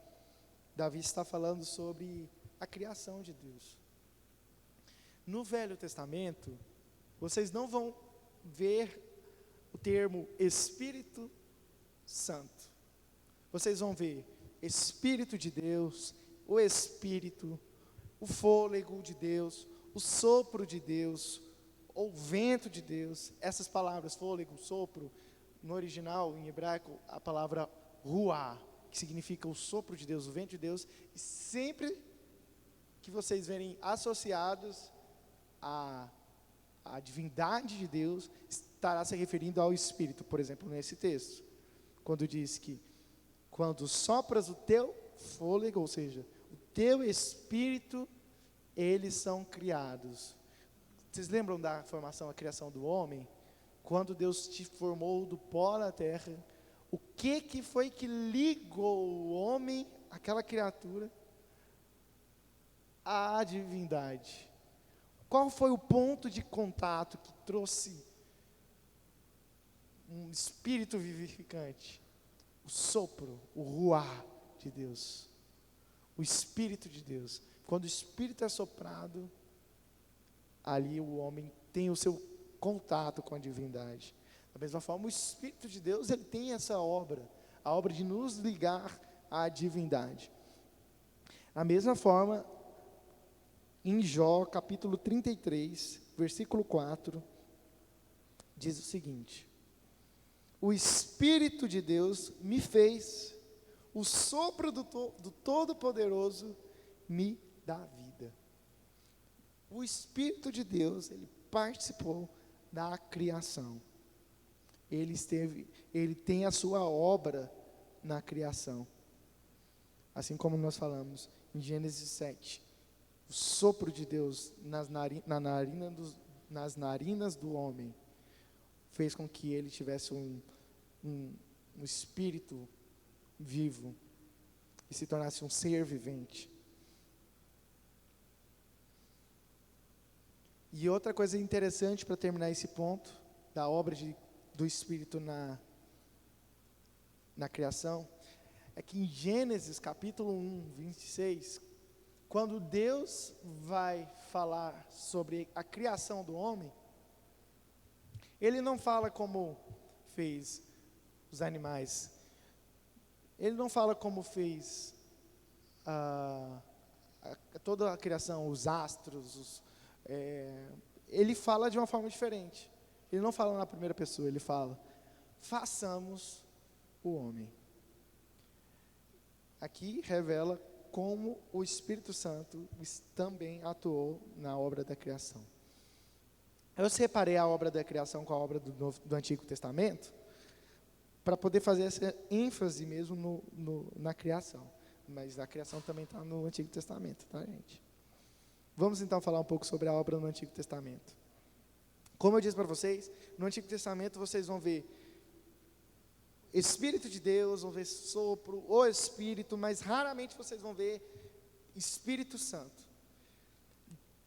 Davi está falando sobre a criação de Deus. No Velho Testamento, vocês não vão ver o termo Espírito Santo. Vocês vão ver Espírito de Deus, o Espírito, o fôlego de Deus, o sopro de Deus, o vento de Deus. Essas palavras, fôlego, sopro, no original, em hebraico, a palavra ruá, que significa o sopro de Deus, o vento de Deus. E sempre que vocês verem associados à divindade de Deus, estará se referindo ao Espírito. Por exemplo, nesse texto, quando diz que quando sopras o teu fôlego, ou seja, o teu Espírito, eles são criados. Vocês lembram da formação, a criação do homem? Quando Deus te formou do pó da terra, o que foi que ligou o homem, aquela criatura, à divindade? Qual foi o ponto de contato que trouxe um espírito vivificante? O sopro, o ruá de Deus, o Espírito de Deus. Quando o Espírito é soprado, ali o homem tem o seu contato com a divindade. Da mesma forma, o Espírito de Deus, ele tem essa obra, a obra de nos ligar à divindade. Da mesma forma, em Jó, capítulo 33, versículo 4, diz o seguinte: o Espírito de Deus me fez, o sopro do Todo-Poderoso me dá vida. O Espírito de Deus, ele participou da criação. Ele tem a sua obra na criação. Assim como nós falamos em Gênesis 7, o sopro de Deus nas narinas do homem fez com que ele tivesse um espírito vivo e se tornasse um ser vivente. E outra coisa interessante para terminar esse ponto da obra do Espírito na criação, é que em Gênesis capítulo 1, 26, quando Deus vai falar sobre a criação do homem, Ele não fala como fez os animais, Ele não fala como fez toda a criação, os astros, Ele fala de uma forma diferente. Ele não fala na primeira pessoa, Ele fala: façamos o homem. Aqui revela como o Espírito Santo também atuou na obra da criação. Eu separei a obra da criação com a obra do Antigo Testamento, para poder fazer essa ênfase mesmo na criação. mas a criação também está no Antigo Testamento, tá, gente? Vamos então falar um pouco sobre a obra no Antigo Testamento. Como eu disse para vocês, no Antigo Testamento vocês vão ver Espírito de Deus, vão ver sopro, o Espírito, mas raramente vocês vão ver Espírito Santo.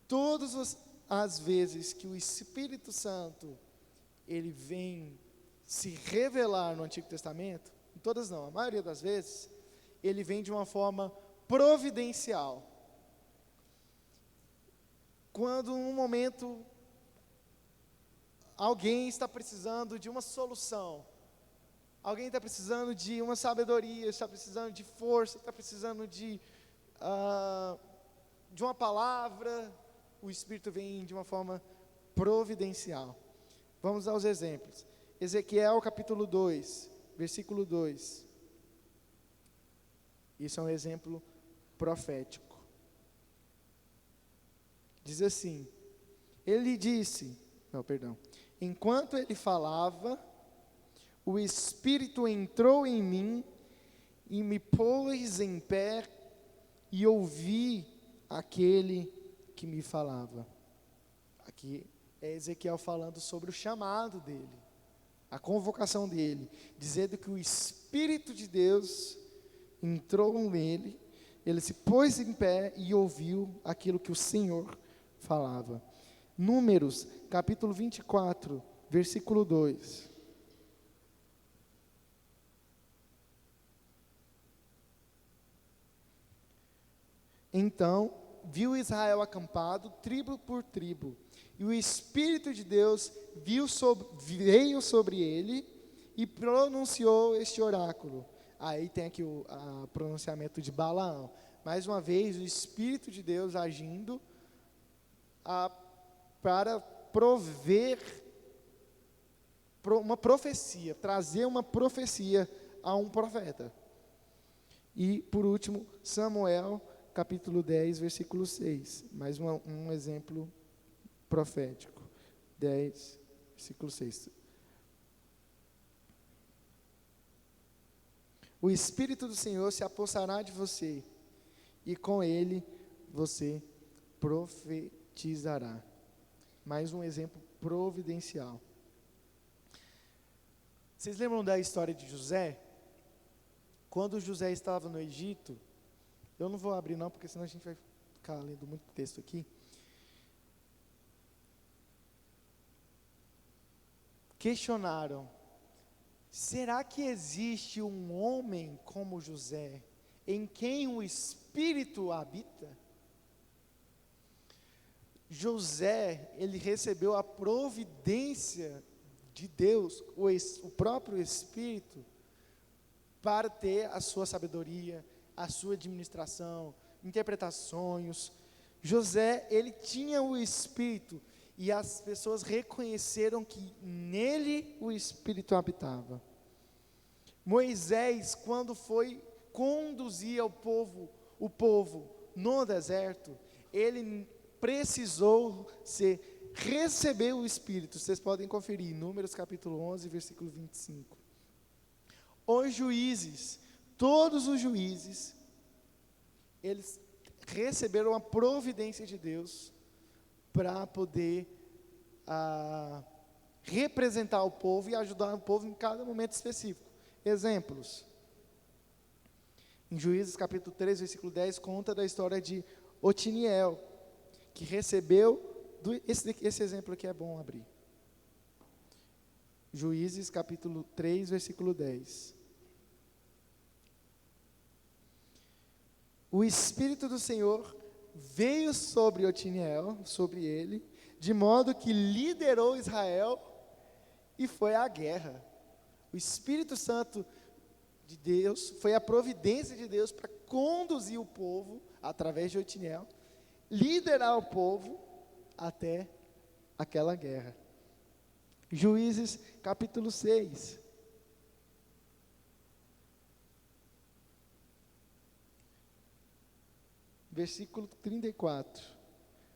Todas as vezes que o Espírito Santo, ele vem se revelar no Antigo Testamento, todas não, a maioria das vezes, ele vem de uma forma providencial. Quando num momento alguém está precisando de uma solução, alguém está precisando de uma sabedoria, está precisando de força, está precisando de uma palavra, o Espírito vem de uma forma providencial. Vamos aos exemplos. Ezequiel capítulo 2, versículo 2. Isso é um exemplo profético. Diz assim, enquanto ele falava, o Espírito entrou em mim e me pôs em pé e ouvi aquele que me falava. Aqui é Ezequiel falando sobre o chamado dele, a convocação dele, dizendo que o Espírito de Deus entrou nele, ele se pôs em pé e ouviu aquilo que o Senhor falava. Números, capítulo 24, versículo 2. Então, viu Israel acampado, tribo por tribo, e o Espírito de Deus veio sobre ele e pronunciou este oráculo. Aí tem aqui o pronunciamento de Balaão. Mais uma vez, o Espírito de Deus agindo para prover uma profecia, trazer uma profecia a um profeta. E, por último, Samuel, capítulo 10, versículo 6. Mais um exemplo profético. 10, versículo 6. O Espírito do Senhor se apossará de você, e com ele você profetizará. Mais um exemplo providencial. Vocês lembram da história de José? Quando José estava no Egito, eu não vou abrir não, porque senão a gente vai ficar lendo muito texto aqui. Questionaram, será que existe um homem como José, em quem o Espírito habita? José, ele recebeu a providência de Deus, o próprio Espírito, para ter a sua sabedoria, a sua administração, interpretar sonhos. José, ele tinha o Espírito, e as pessoas reconheceram que nele o Espírito habitava. Moisés, quando foi conduzir o povo no deserto, ele precisou receber o Espírito. Vocês podem conferir, Números capítulo 11, versículo 25. Os juízes, todos os juízes, eles receberam a providência de Deus para poder representar o povo e ajudar o povo em cada momento específico. Exemplos. Em Juízes capítulo 3, versículo 10, conta da história de Otiniel, que recebeu, esse exemplo aqui é bom abrir. Juízes capítulo 3, versículo 10. O Espírito do Senhor veio sobre Otiniel, sobre ele, de modo que liderou Israel e foi à guerra. O Espírito Santo de Deus, foi a providência de Deus para conduzir o povo, através de Otiniel, liderar o povo até aquela guerra. Juízes capítulo 6. Versículo 34,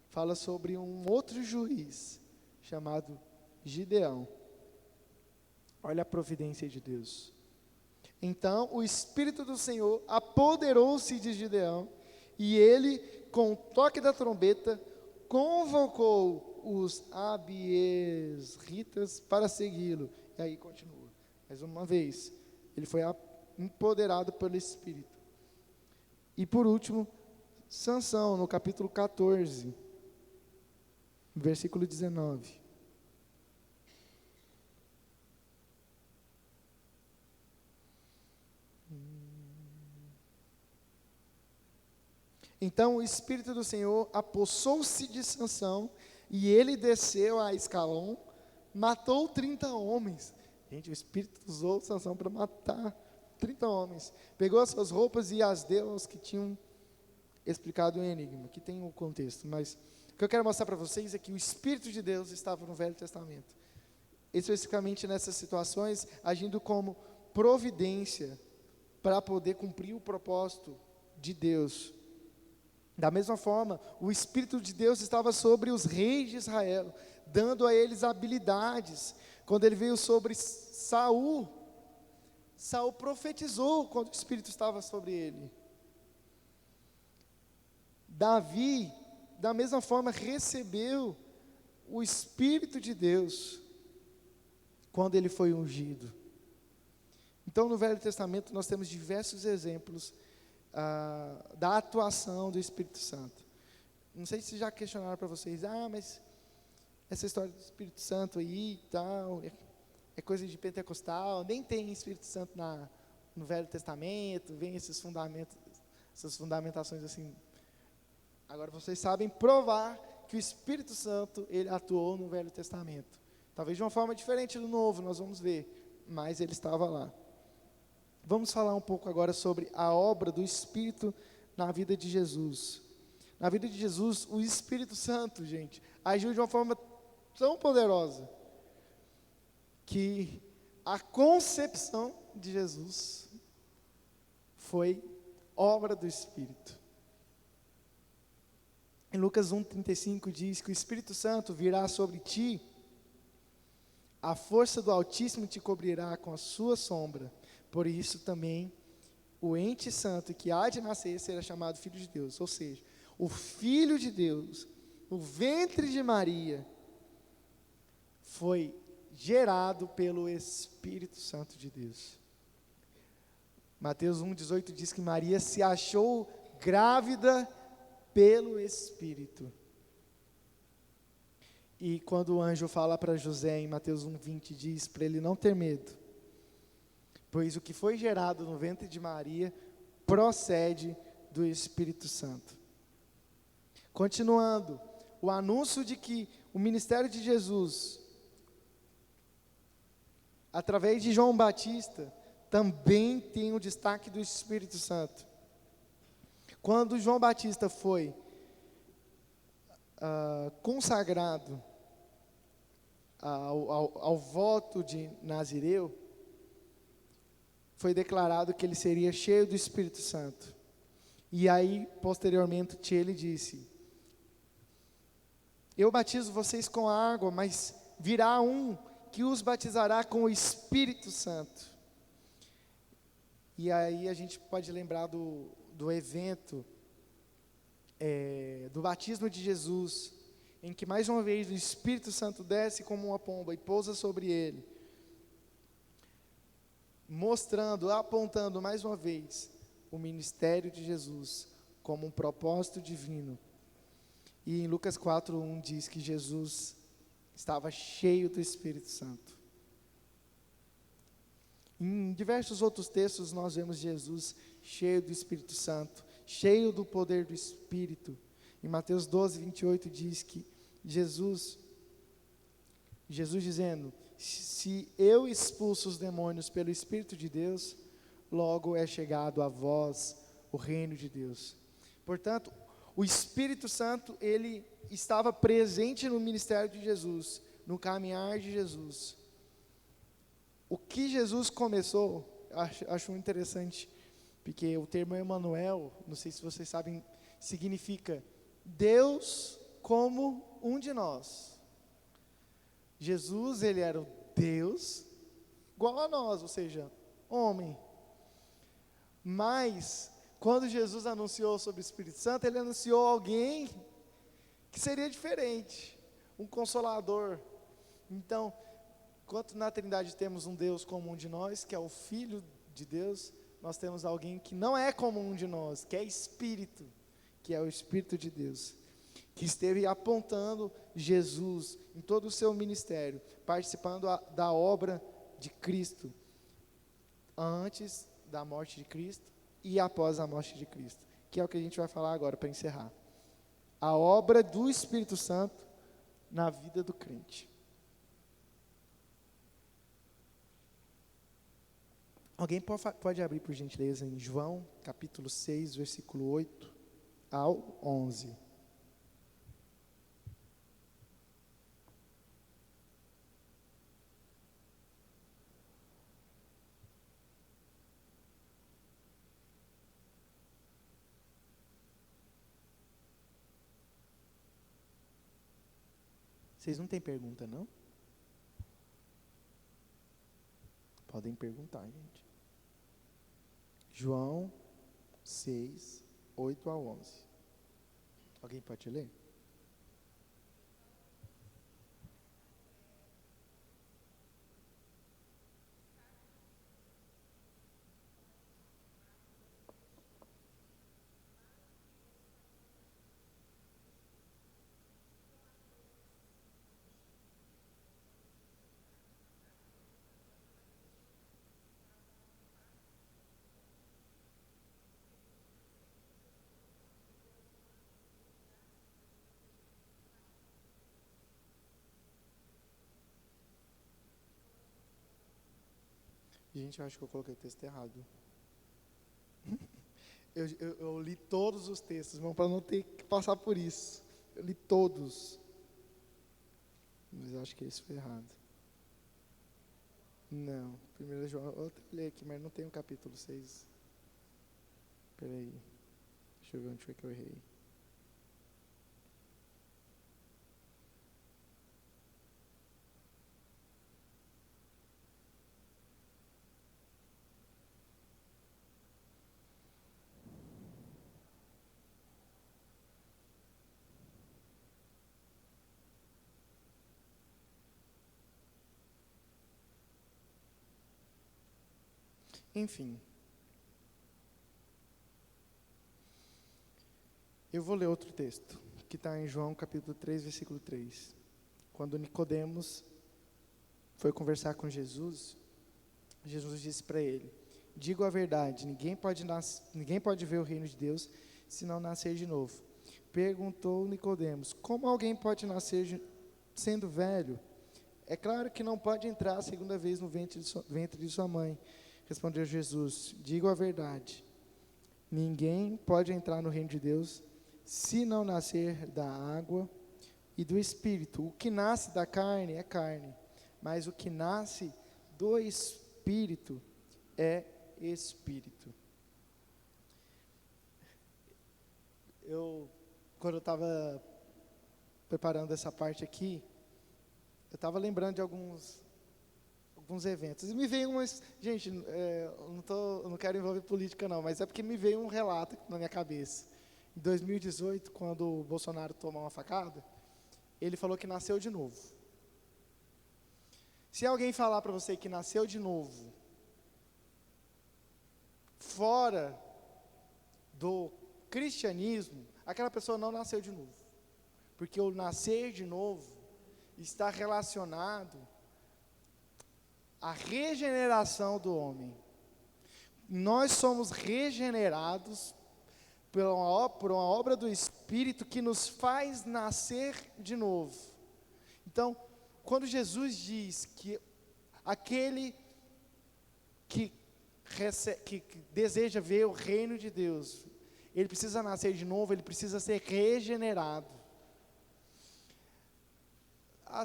fala sobre um outro juiz, chamado Gideão. Olha a providência de Deus. Então o Espírito do Senhor apoderou-se de Gideão, e ele, com o toque da trombeta, convocou os abiesritas para segui-lo. E aí continua. Mais uma vez, ele foi empoderado pelo Espírito. E por último, Sansão, no capítulo 14, versículo 19. Então o Espírito do Senhor apossou-se de Sansão, e ele desceu a Escalon, matou 30 homens. Gente, o Espírito usou Sansão para matar 30 homens. Pegou as suas roupas e as deu aos que tinham explicado o enigma, que tem o contexto. Mas o que eu quero mostrar para vocês é que o Espírito de Deus estava no Velho Testamento. Especificamente nessas situações, agindo como providência para poder cumprir o propósito de Deus. Da mesma forma, o Espírito de Deus estava sobre os reis de Israel, dando a eles habilidades. Quando ele veio sobre Saul, Saul profetizou quando o Espírito estava sobre ele. Davi, da mesma forma, recebeu o Espírito de Deus quando ele foi ungido. Então, no Velho Testamento, nós temos diversos exemplos da atuação do Espírito Santo. Não sei se já questionaram para vocês, mas essa história do Espírito Santo aí e tal, é coisa de pentecostal, nem tem Espírito Santo no Velho Testamento, vem esses fundamentos, essas fundamentações assim. Agora vocês sabem provar que o Espírito Santo, ele atuou no Velho Testamento. Talvez de uma forma diferente do Novo, nós vamos ver, mas ele estava lá. Vamos falar um pouco agora sobre a obra do Espírito na vida de Jesus. Na vida de Jesus, o Espírito Santo, gente, agiu de uma forma tão poderosa, que a concepção de Jesus foi obra do Espírito. Em Lucas 1,35 diz que o Espírito Santo virá sobre ti, a força do Altíssimo te cobrirá com a sua sombra. Por isso também o ente santo que há de nascer será chamado Filho de Deus. Ou seja, o Filho de Deus, o ventre de Maria, foi gerado pelo Espírito Santo de Deus. Mateus 1,18 diz que Maria se achou grávida pelo Espírito. E quando o anjo fala para José em Mateus 1,20, diz para ele não ter medo, pois o que foi gerado no ventre de Maria procede do Espírito Santo. Continuando, o anúncio de que o ministério de Jesus, através de João Batista, também tem o destaque do Espírito Santo. Quando João Batista foi consagrado ao voto de Nazireu, foi declarado que ele seria cheio do Espírito Santo. E aí, posteriormente, ele disse: eu batizo vocês com água, mas virá um que os batizará com o Espírito Santo. E aí a gente pode lembrar do evento do batismo de Jesus, em que mais uma vez o Espírito Santo desce como uma pomba e pousa sobre ele, mostrando, apontando mais uma vez o ministério de Jesus como um propósito divino. E em Lucas 4:1 diz que Jesus estava cheio do Espírito Santo. Em diversos outros textos nós vemos Jesus cheio do Espírito Santo, cheio do poder do Espírito. Em Mateus 12:28 diz que Jesus dizendo: se eu expulso os demônios pelo Espírito de Deus, logo é chegado a vós o reino de Deus. Portanto, o Espírito Santo, ele estava presente no ministério de Jesus, no caminhar de Jesus. O que Jesus começou, acho interessante, porque o termo Emanuel, não sei se vocês sabem, significa Deus como um de nós. Jesus, ele era o Deus igual a nós, ou seja, homem, Mas, quando Jesus anunciou sobre o Espírito Santo, ele anunciou alguém que seria diferente, um consolador. Então, enquanto na Trindade temos um Deus comum de nós, que é o Filho de Deus, nós temos alguém que não é comum de nós, que é Espírito, que é o Espírito de Deus, que esteve apontando Jesus em todo o seu ministério, participando da obra de Cristo, antes da morte de Cristo e após a morte de Cristo, que é o que a gente vai falar agora para encerrar. A obra do Espírito Santo na vida do crente. Alguém pode abrir, por gentileza, em João, capítulo 6, versículo 8 ao 11. Vocês não têm pergunta, não? Podem perguntar, gente. João 6, 8 a 11. Alguém pode ler? Gente, eu acho que eu coloquei o texto errado. Eu li todos os textos, irmão, para não ter que passar por isso. Eu li todos. Mas eu acho que esse foi errado. Não, 1 João, eu até li aqui, mas não tem o capítulo 6. Espera aí. Deixa eu ver onde foi que eu errei. Enfim. Eu vou ler outro texto, que está em João capítulo 3, versículo 3. Quando Nicodemos foi conversar com Jesus, Jesus disse para ele: digo a verdade, ninguém pode ver o reino de Deus se não nascer de novo. Perguntou Nicodemos: como alguém pode nascer sendo velho? É claro que não pode entrar a segunda vez no ventre de sua mãe. Respondeu Jesus: digo a verdade, ninguém pode entrar no reino de Deus se não nascer da água e do Espírito. O que nasce da carne é carne, mas o que nasce do Espírito é Espírito. Quando eu estava preparando essa parte aqui, eu estava lembrando de alguns eventos. E me veio umas... Gente, eu não quero envolver política não, mas é porque me veio um relato na minha cabeça. Em 2018, quando o Bolsonaro tomou uma facada, ele falou que nasceu de novo. Se alguém falar para você que nasceu de novo, fora do cristianismo, aquela pessoa não nasceu de novo. Porque o nascer de novo está relacionado à regeneração do homem. Nós somos regenerados por uma obra do Espírito que nos faz nascer de novo. Então, quando Jesus diz que aquele que deseja ver o reino de Deus, ele precisa nascer de novo, ele precisa ser regenerado.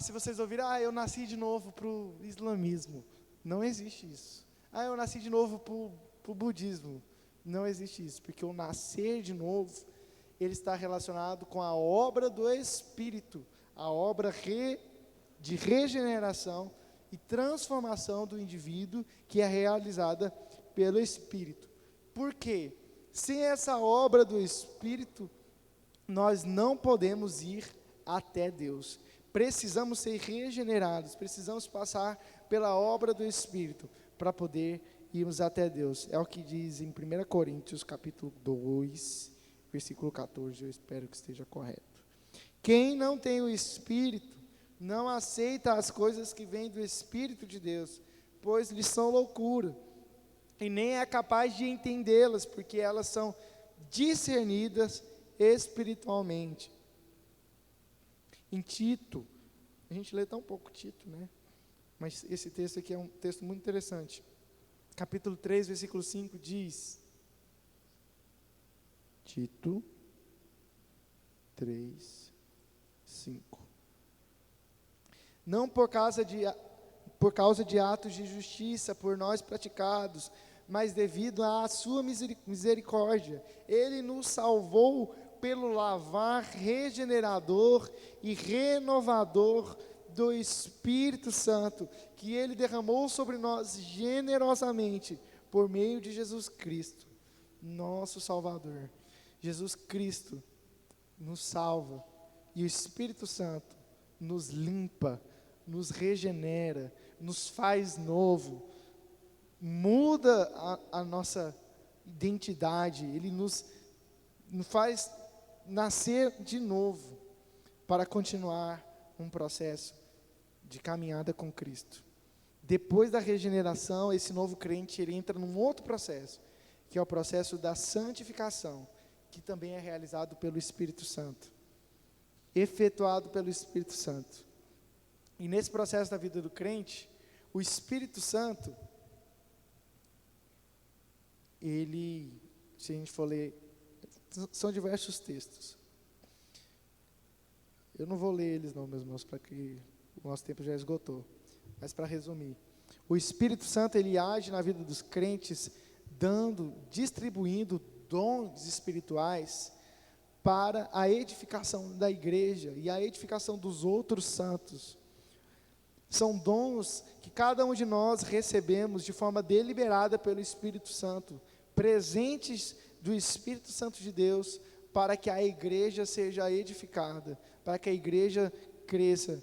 Se vocês ouvirem, eu nasci de novo para o islamismo. Não existe isso. Eu nasci de novo para o budismo. Não existe isso, porque o nascer de novo, ele está relacionado com a obra do Espírito, a obra de regeneração e transformação do indivíduo, que é realizada pelo Espírito. Por quê? Sem essa obra do Espírito, nós não podemos ir até Deus. Precisamos ser regenerados, precisamos passar pela obra do Espírito para poder irmos até Deus. É o que diz em 1 Coríntios capítulo 2, versículo 14, eu espero que esteja correto. Quem não tem o Espírito, não aceita as coisas que vêm do Espírito de Deus, pois lhes são loucura, e nem é capaz de entendê-las, porque elas são discernidas espiritualmente. Em Tito, a gente lê tão pouco Tito, né? Mas esse texto aqui é um texto muito interessante. Capítulo 3, versículo 5 diz, Tito 3, 5. Não por causa de atos de justiça por nós praticados, mas devido à sua misericórdia. Ele nos salvou pelo lavar regenerador e renovador do Espírito Santo, que Ele derramou sobre nós generosamente, por meio de Jesus Cristo, nosso Salvador. Jesus Cristo nos salva, e o Espírito Santo nos limpa, nos regenera, nos faz novo, muda a nossa identidade, Ele nos faz nascer de novo, para continuar um processo de caminhada com Cristo. Depois da regeneração, esse novo crente, ele entra num outro processo, que é o processo da santificação, que também é realizado pelo Espírito Santo, efetuado pelo Espírito Santo. E nesse processo da vida do crente, o Espírito Santo, ele, se a gente for ler, são diversos textos. Eu não vou ler eles não, meus irmãos, para que o nosso tempo já esgotou. Mas para resumir, o Espírito Santo, ele age na vida dos crentes, distribuindo dons espirituais para a edificação da igreja e a edificação dos outros santos. São dons que cada um de nós recebemos de forma deliberada pelo Espírito Santo, presentes do Espírito Santo de Deus, para que a igreja seja edificada, para que a igreja cresça.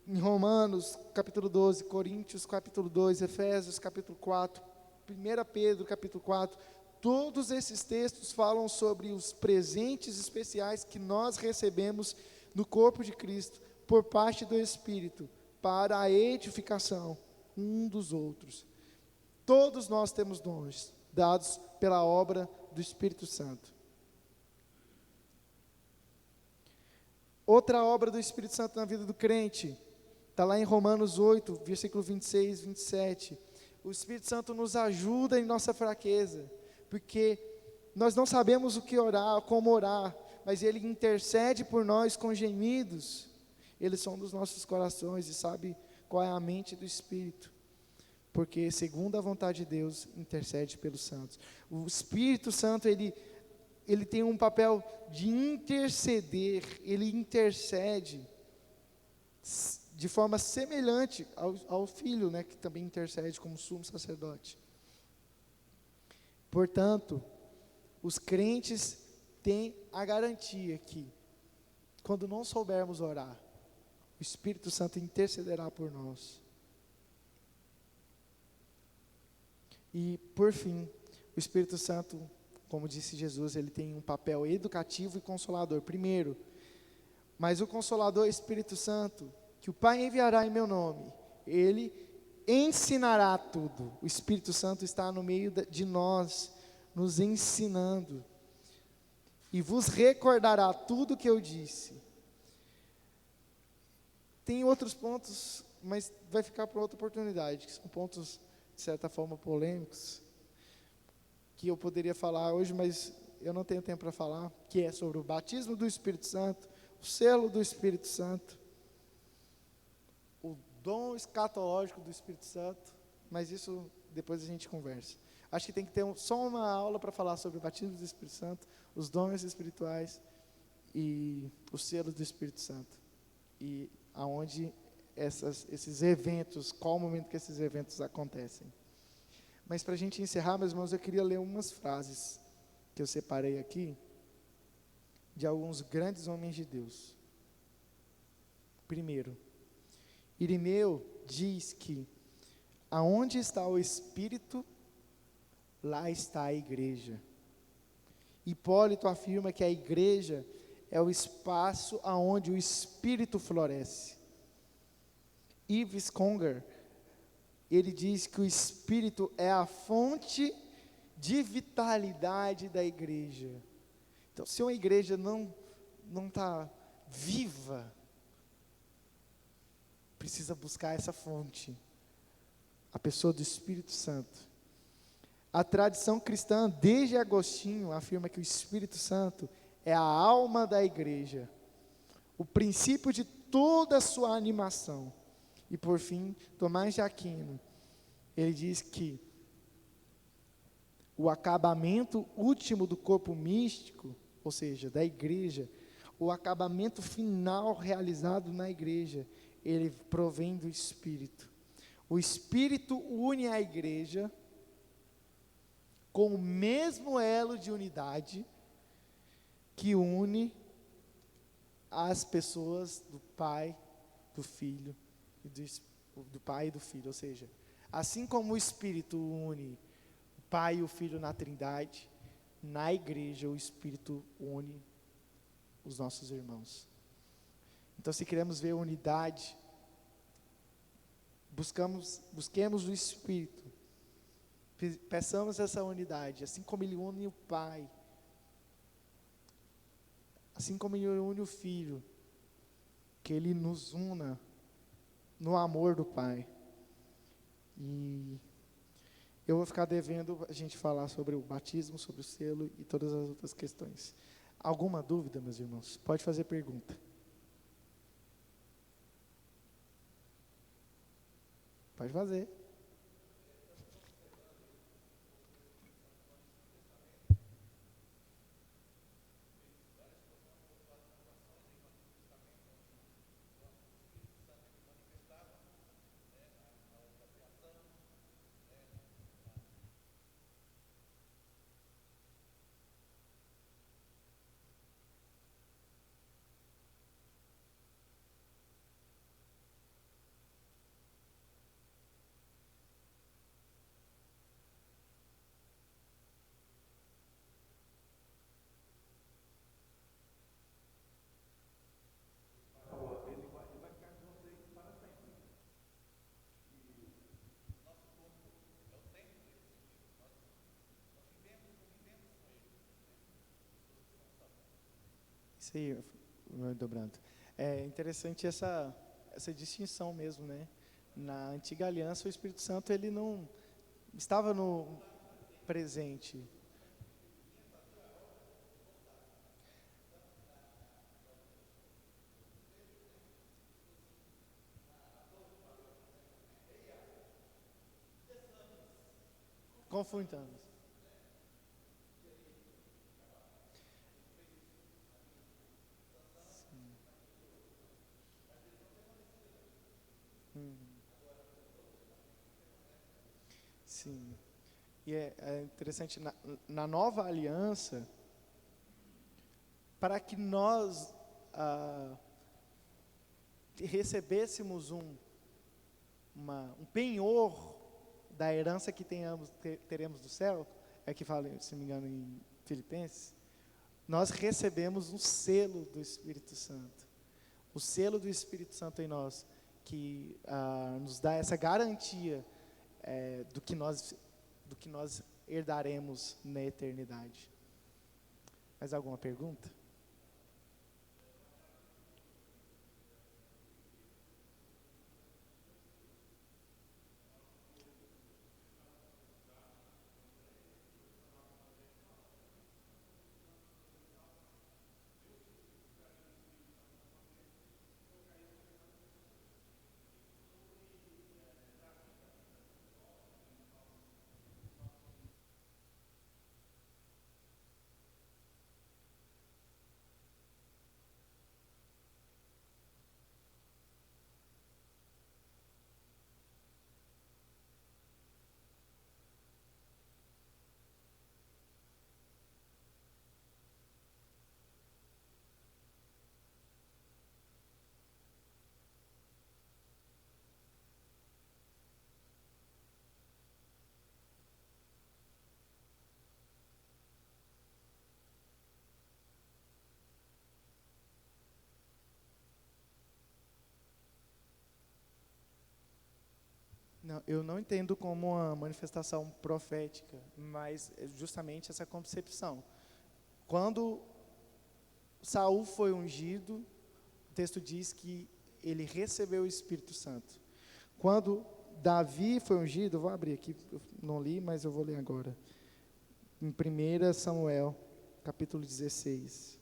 Em Romanos, capítulo 12, Coríntios, capítulo 2, Efésios, capítulo 4, 1 Pedro, capítulo 4, todos esses textos falam sobre os presentes especiais que nós recebemos no corpo de Cristo, por parte do Espírito, para a edificação um dos outros. Todos nós temos dons, dados pela obra do Espírito Santo. Outra obra do Espírito Santo na vida do crente, está lá em Romanos 8, versículo 26, 27. O Espírito Santo nos ajuda em nossa fraqueza, porque nós não sabemos o que orar, como orar, mas Ele intercede por nós com gemidos. Ele sonda os nossos corações e sabe qual é a mente do Espírito, porque segundo a vontade de Deus, intercede pelos santos. O Espírito Santo, ele tem um papel de interceder, ele intercede de forma semelhante ao Filho, né, que também intercede como sumo sacerdote. Portanto, os crentes têm a garantia que, quando não soubermos orar, o Espírito Santo intercederá por nós. E, por fim, o Espírito Santo, como disse Jesus, ele tem um papel educativo e consolador. Primeiro, mas o Consolador Espírito Santo, que o Pai enviará em meu nome, ele ensinará tudo. O Espírito Santo está no meio de nós, nos ensinando, e vos recordará tudo o que eu disse. Tem outros pontos, mas vai ficar para outra oportunidade, que são pontos, de certa forma, polêmicos, que eu poderia falar hoje, mas eu não tenho tempo para falar, que é sobre o batismo do Espírito Santo, o selo do Espírito Santo, o dom escatológico do Espírito Santo, mas isso depois a gente conversa. Acho que tem que ter só uma aula para falar sobre o batismo do Espírito Santo, os dons espirituais e os selos do Espírito Santo. E aonde esses eventos, qual o momento que esses eventos acontecem. Mas para a gente encerrar, meus irmãos, eu queria ler umas frases que eu separei aqui, de alguns grandes homens de Deus. Primeiro, Irineu diz que aonde está o Espírito, lá está a igreja. Hipólito afirma que a igreja é o espaço aonde o Espírito floresce. Yves Conger, ele diz que o Espírito é a fonte de vitalidade da igreja. Então, se uma igreja não está viva, precisa buscar essa fonte, a pessoa do Espírito Santo. A tradição cristã, desde Agostinho, afirma que o Espírito Santo é a alma da igreja, o princípio de toda a sua animação. E por fim, Tomás de Aquino, ele diz que o acabamento último do corpo místico, ou seja, da igreja, o acabamento final realizado na igreja, ele provém do Espírito. O Espírito une a igreja com o mesmo elo de unidade que une as pessoas do Pai, do Filho e do Pai e do Filho, ou seja, assim como o Espírito une o Pai e o Filho na Trindade, na igreja o Espírito une os nossos irmãos. Então, se queremos ver unidade, busquemos o Espírito, peçamos essa unidade, assim como Ele une o Pai, assim como Ele une o Filho, que Ele nos una no amor do Pai. E eu vou ficar devendo a gente falar sobre o batismo, sobre o selo e todas as outras questões. Alguma dúvida, meus irmãos? Pode fazer pergunta. Pode fazer. Isso aí, dobrando. É interessante essa distinção mesmo, né? Na antiga aliança, o Espírito Santo, ele não estava no presente. Confundamos. Sim. E é interessante, na nova aliança, para que nós recebêssemos um penhor da herança que teremos do céu, é que fala, se não me engano, em Filipenses, nós recebemos um selo do Espírito Santo. O selo do Espírito Santo em nós, que nos dá essa garantia do que nós herdaremos na eternidade. Mais alguma pergunta? Não, eu não entendo como uma manifestação profética, mas é justamente essa concepção. Quando Saul foi ungido, o texto diz que ele recebeu o Espírito Santo. Quando Davi foi ungido, vou abrir aqui, eu não li, mas eu vou ler agora. Em 1 Samuel, capítulo 16,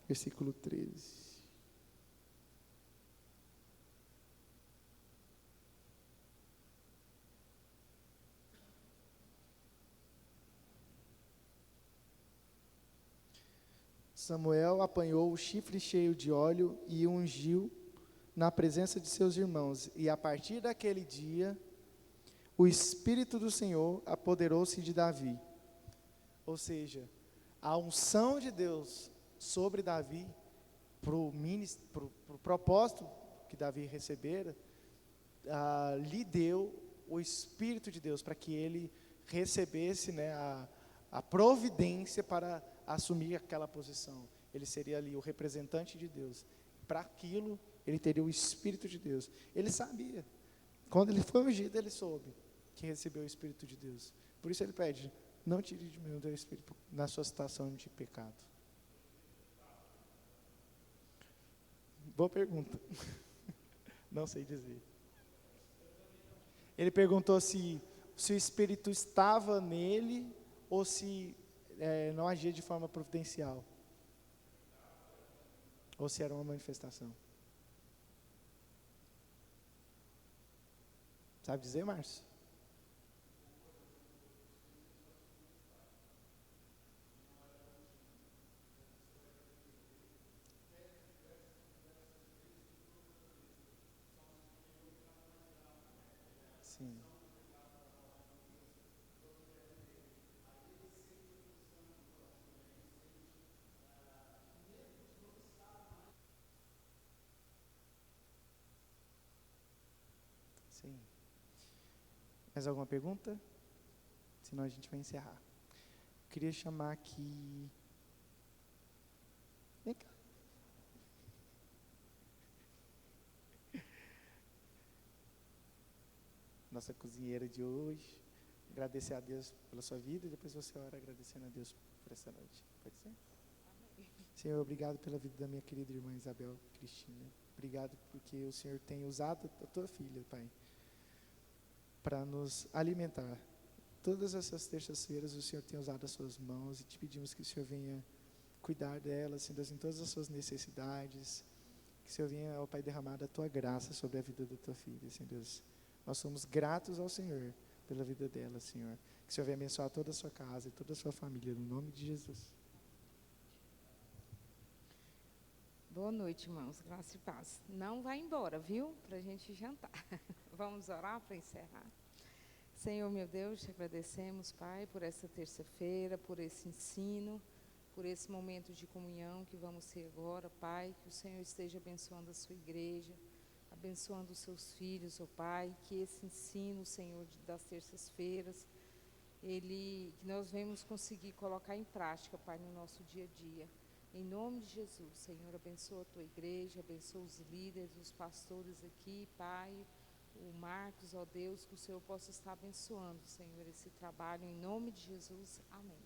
versículo 13. Samuel apanhou o chifre cheio de óleo e o ungiu na presença de seus irmãos. E a partir daquele dia, o Espírito do Senhor apoderou-se de Davi. Ou seja, a unção de Deus sobre Davi, para o propósito que Davi recebera, lhe deu o Espírito de Deus, para que ele recebesse, né, a providência para assumir aquela posição. Ele seria ali o representante de Deus. Para aquilo, ele teria o Espírito de Deus. Ele sabia. Quando ele foi ungido, ele soube que recebeu o Espírito de Deus. Por isso ele pede, não tire de mim o teu Espírito na sua situação de pecado. Boa pergunta. Não sei dizer. Ele perguntou se o Espírito estava nele ou se não agia de forma providencial. Ou se era uma manifestação. Sabe dizer, Márcio? Sim. Sim. Mais alguma pergunta? Senão a gente vai encerrar. Queria chamar aqui. Vem cá. Nossa cozinheira de hoje. Agradecer a Deus pela sua vida e depois você ora agradecendo a Deus por essa noite. Pode ser? Senhor, obrigado pela vida da minha querida irmã Isabel Cristina. Obrigado porque o Senhor tem usado a tua filha, Pai, para nos alimentar. Todas essas terças-feiras o Senhor tem usado as suas mãos e te pedimos que o Senhor venha cuidar dela, Senhor Deus, em todas as suas necessidades. Que o Senhor venha, ó Pai, derramar a tua graça sobre a vida da tua filha, Senhor Deus. Nós somos gratos ao Senhor pela vida dela, Senhor. Que o Senhor venha abençoar toda a sua casa e toda a sua família, no nome de Jesus. Boa noite, irmãos. Graça e paz. Não vai embora, viu? Para a gente jantar. Vamos orar para encerrar. Senhor, meu Deus, te agradecemos, Pai, por essa terça-feira, por esse ensino, por esse momento de comunhão que vamos ter agora, Pai. Que o Senhor esteja abençoando a sua igreja, abençoando os seus filhos, ó Pai. Que esse ensino, Senhor, das terças-feiras, que nós venhamos conseguir colocar em prática, Pai, no nosso dia a dia. Em nome de Jesus, Senhor, abençoa a tua igreja, abençoa os líderes, os pastores aqui, Pai, o Marcos, ó Deus, que o Senhor possa estar abençoando, Senhor, esse trabalho, em nome de Jesus, amém.